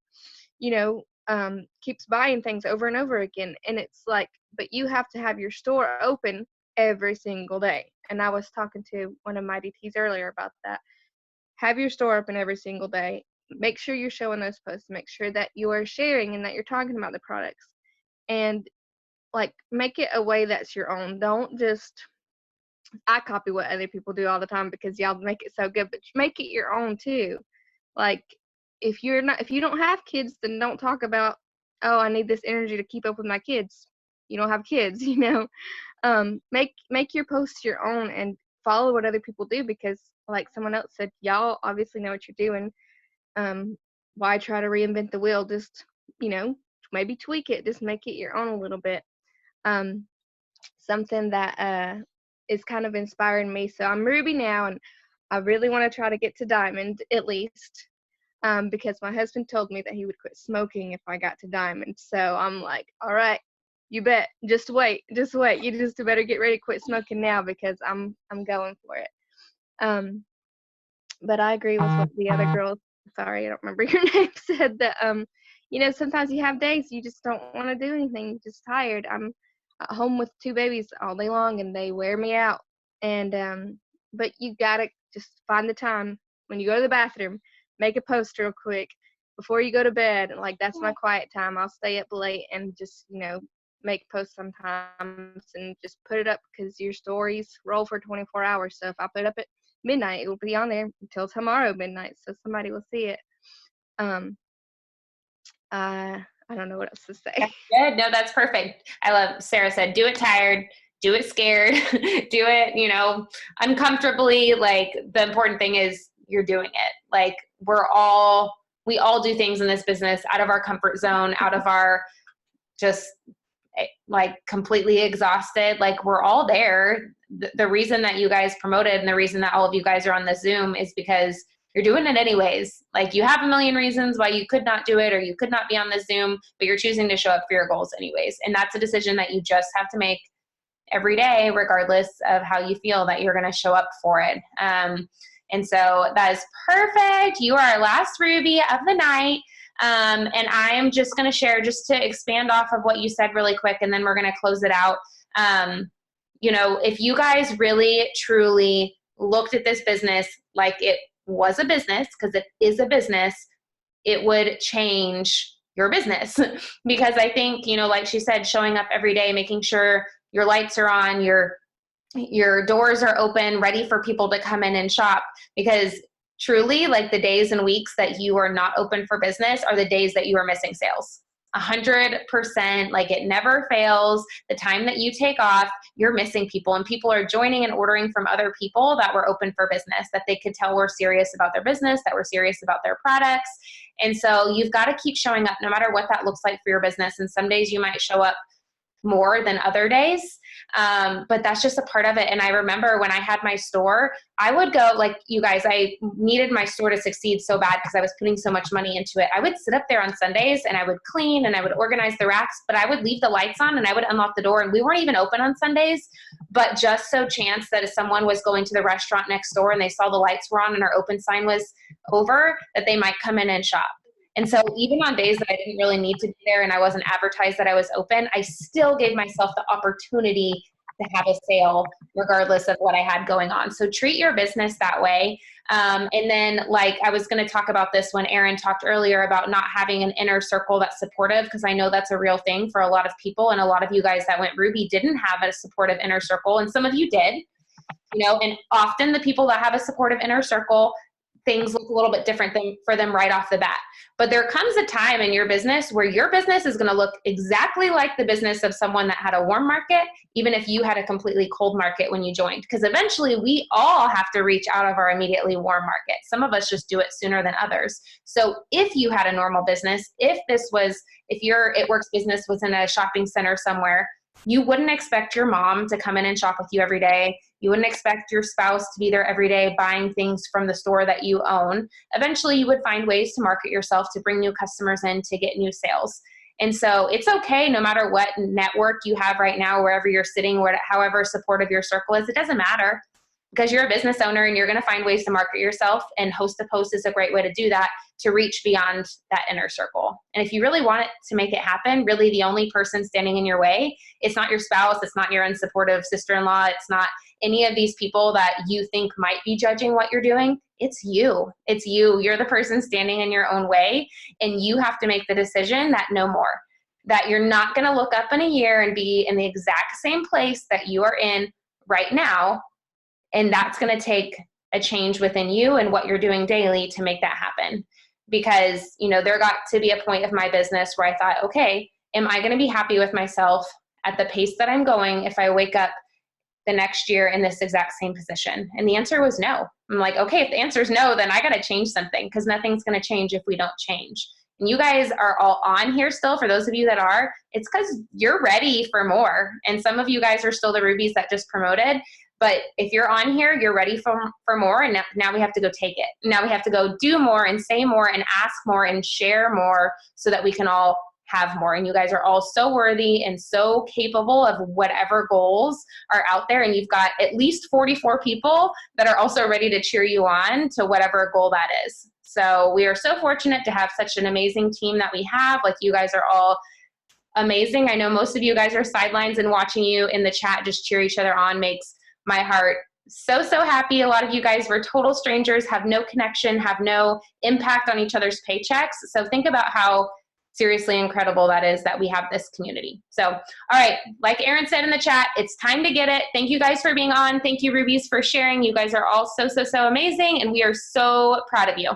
keeps buying things over and over again. And it's like, but you have to have your store open every single day. And I was talking to one of my DTs earlier about that. Have your store open every single day. Make sure you're showing those posts. Make sure that you are sharing and that you're talking about the products. And like, make it a way that's your own. Don't just, I copy what other people do all the time because y'all make it so good, but make it your own too. Like, if you don't have kids, then don't talk about, oh, I need this energy to keep up with my kids. You don't have kids, make your posts your own and follow what other people do, because like someone else said, y'all obviously know what you're doing. Why try to reinvent the wheel? Just, maybe tweak it, just make it your own a little bit. Something that is kind of inspiring me. So I'm Ruby now, and I really want to try to get to Diamond at least. Because my husband told me that he would quit smoking if I got to Diamond. So I'm like, all right, you bet. Just wait. You just better get ready to quit smoking now, because I'm going for it. But I agree with what the other girls, sorry, I don't remember your name, said that sometimes you have days you just don't want to do anything. You're just tired. I'm at home with 2 babies all day long, and they wear me out. And but you gotta just find the time when you go to the bathroom, make a post real quick before you go to bed. Like, that's my quiet time. I'll stay up late and just make posts sometimes and just put it up, because your stories roll for 24 hours. So if I put it up at midnight, it will be on there until tomorrow midnight, so somebody will see it. I don't know what else to say. That's good. No, that's perfect. I love, Sarah said, do it tired, do it scared, do it, uncomfortably. Like, the important thing is you're doing it. Like, we all do things in this business out of our comfort zone, out of our just like completely exhausted. Like, we're all there. The reason that you guys promoted and the reason that all of you guys are on the Zoom is because you're doing it anyways. Like, you have a million reasons why you could not do it or you could not be on the Zoom, but you're choosing to show up for your goals anyways. And that's a decision that you just have to make every day, regardless of how you feel that you're going to show up for it. And so that is perfect. You are our last Ruby of the night. And I am just going to share, just to expand off of what you said really quick, and then we're going to close it out. If you guys really, truly looked at this business like it was a business, because it is a business, it would change your business. Because I think, like she said, showing up every day, making sure your lights are on, your doors are open, ready for people to come in and shop. Because truly, like, the days and weeks that you are not open for business are the days that you are missing sales. 100%, like, it never fails. The time that you take off, you're missing people, and people are joining and ordering from other people that were open for business, that they could tell were serious about their business, that were serious about their products. And so you've got to keep showing up no matter what that looks like for your business. And some days you might show up more than other days. But that's just a part of it. And I remember when I had my store, I would go, like, you guys, I needed my store to succeed so bad because I was putting so much money into it. I would sit up there on Sundays and I would clean and I would organize the racks, but I would leave the lights on and I would unlock the door, and we weren't even open on Sundays. But just so chance that if someone was going to the restaurant next door and they saw the lights were on and our open sign was over, that they might come in and shop. And so even on days that I didn't really need to be there and I wasn't advertised that I was open, I still gave myself the opportunity to have a sale regardless of what I had going on. So treat your business that way. And then, like, I was going to talk about this when Erin talked earlier about not having an inner circle that's supportive, because I know that's a real thing for a lot of people. And a lot of you guys that went Ruby didn't have a supportive inner circle, and some of you did, and often the people that have a supportive inner circle, things look a little bit different for them right off the bat. But there comes a time in your business where your business is going to look exactly like the business of someone that had a warm market, even if you had a completely cold market when you joined. Because eventually we all have to reach out of our immediately warm market. Some of us just do it sooner than others. So if you had a normal business, if your It Works business was in a shopping center somewhere, you wouldn't expect your mom to come in and shop with you every day. You wouldn't expect your spouse to be there every day buying things from the store that you own. Eventually, you would find ways to market yourself to bring new customers in to get new sales. And so it's okay, no matter what network you have right now, wherever you're sitting, however supportive your circle is, it doesn't matter, because you're a business owner and you're going to find ways to market yourself, and Host to Post is a great way to do that, to reach beyond that inner circle. And if you really want it to make it happen, really the only person standing in your way, it's not your spouse, it's not your unsupportive sister-in-law, it's not any of these people that you think might be judging what you're doing. It's you. It's you. You're the person standing in your own way, and you have to make the decision that no more, that you're not going to look up in a year and be in the exact same place that you are in right now. And that's going to take a change within you and what you're doing daily to make that happen. Because, there got to be a point of my business where I thought, okay, am I going to be happy with myself at the pace that I'm going if I wake up the next year in this exact same position? And the answer was no. I'm like, okay, if the answer is no, then I got to change something, because nothing's going to change if we don't change. And you guys are all on here still. For those of you that are, it's because you're ready for more. And some of you guys are still the Rubies that just promoted. But if you're on here, you're ready for more, and now we have to go take it. Now we have to go do more and say more and ask more and share more so that we can all have more. And you guys are all so worthy and so capable of whatever goals are out there. And you've got at least 44 people that are also ready to cheer you on to whatever goal that is. So we are so fortunate to have such an amazing team that we have. Like, you guys are all amazing. I know most of you guys are sidelines, and watching you in the chat just cheer each other on makes my heart so, so happy. A lot of you guys were total strangers, have no connection, have no impact on each other's paychecks. So think about how seriously incredible that is that we have this community. So, all right, like Erin said in the chat, it's time to get it. Thank you guys for being on. Thank you, Rubies, for sharing. You guys are all so, so, so amazing, and we are so proud of you.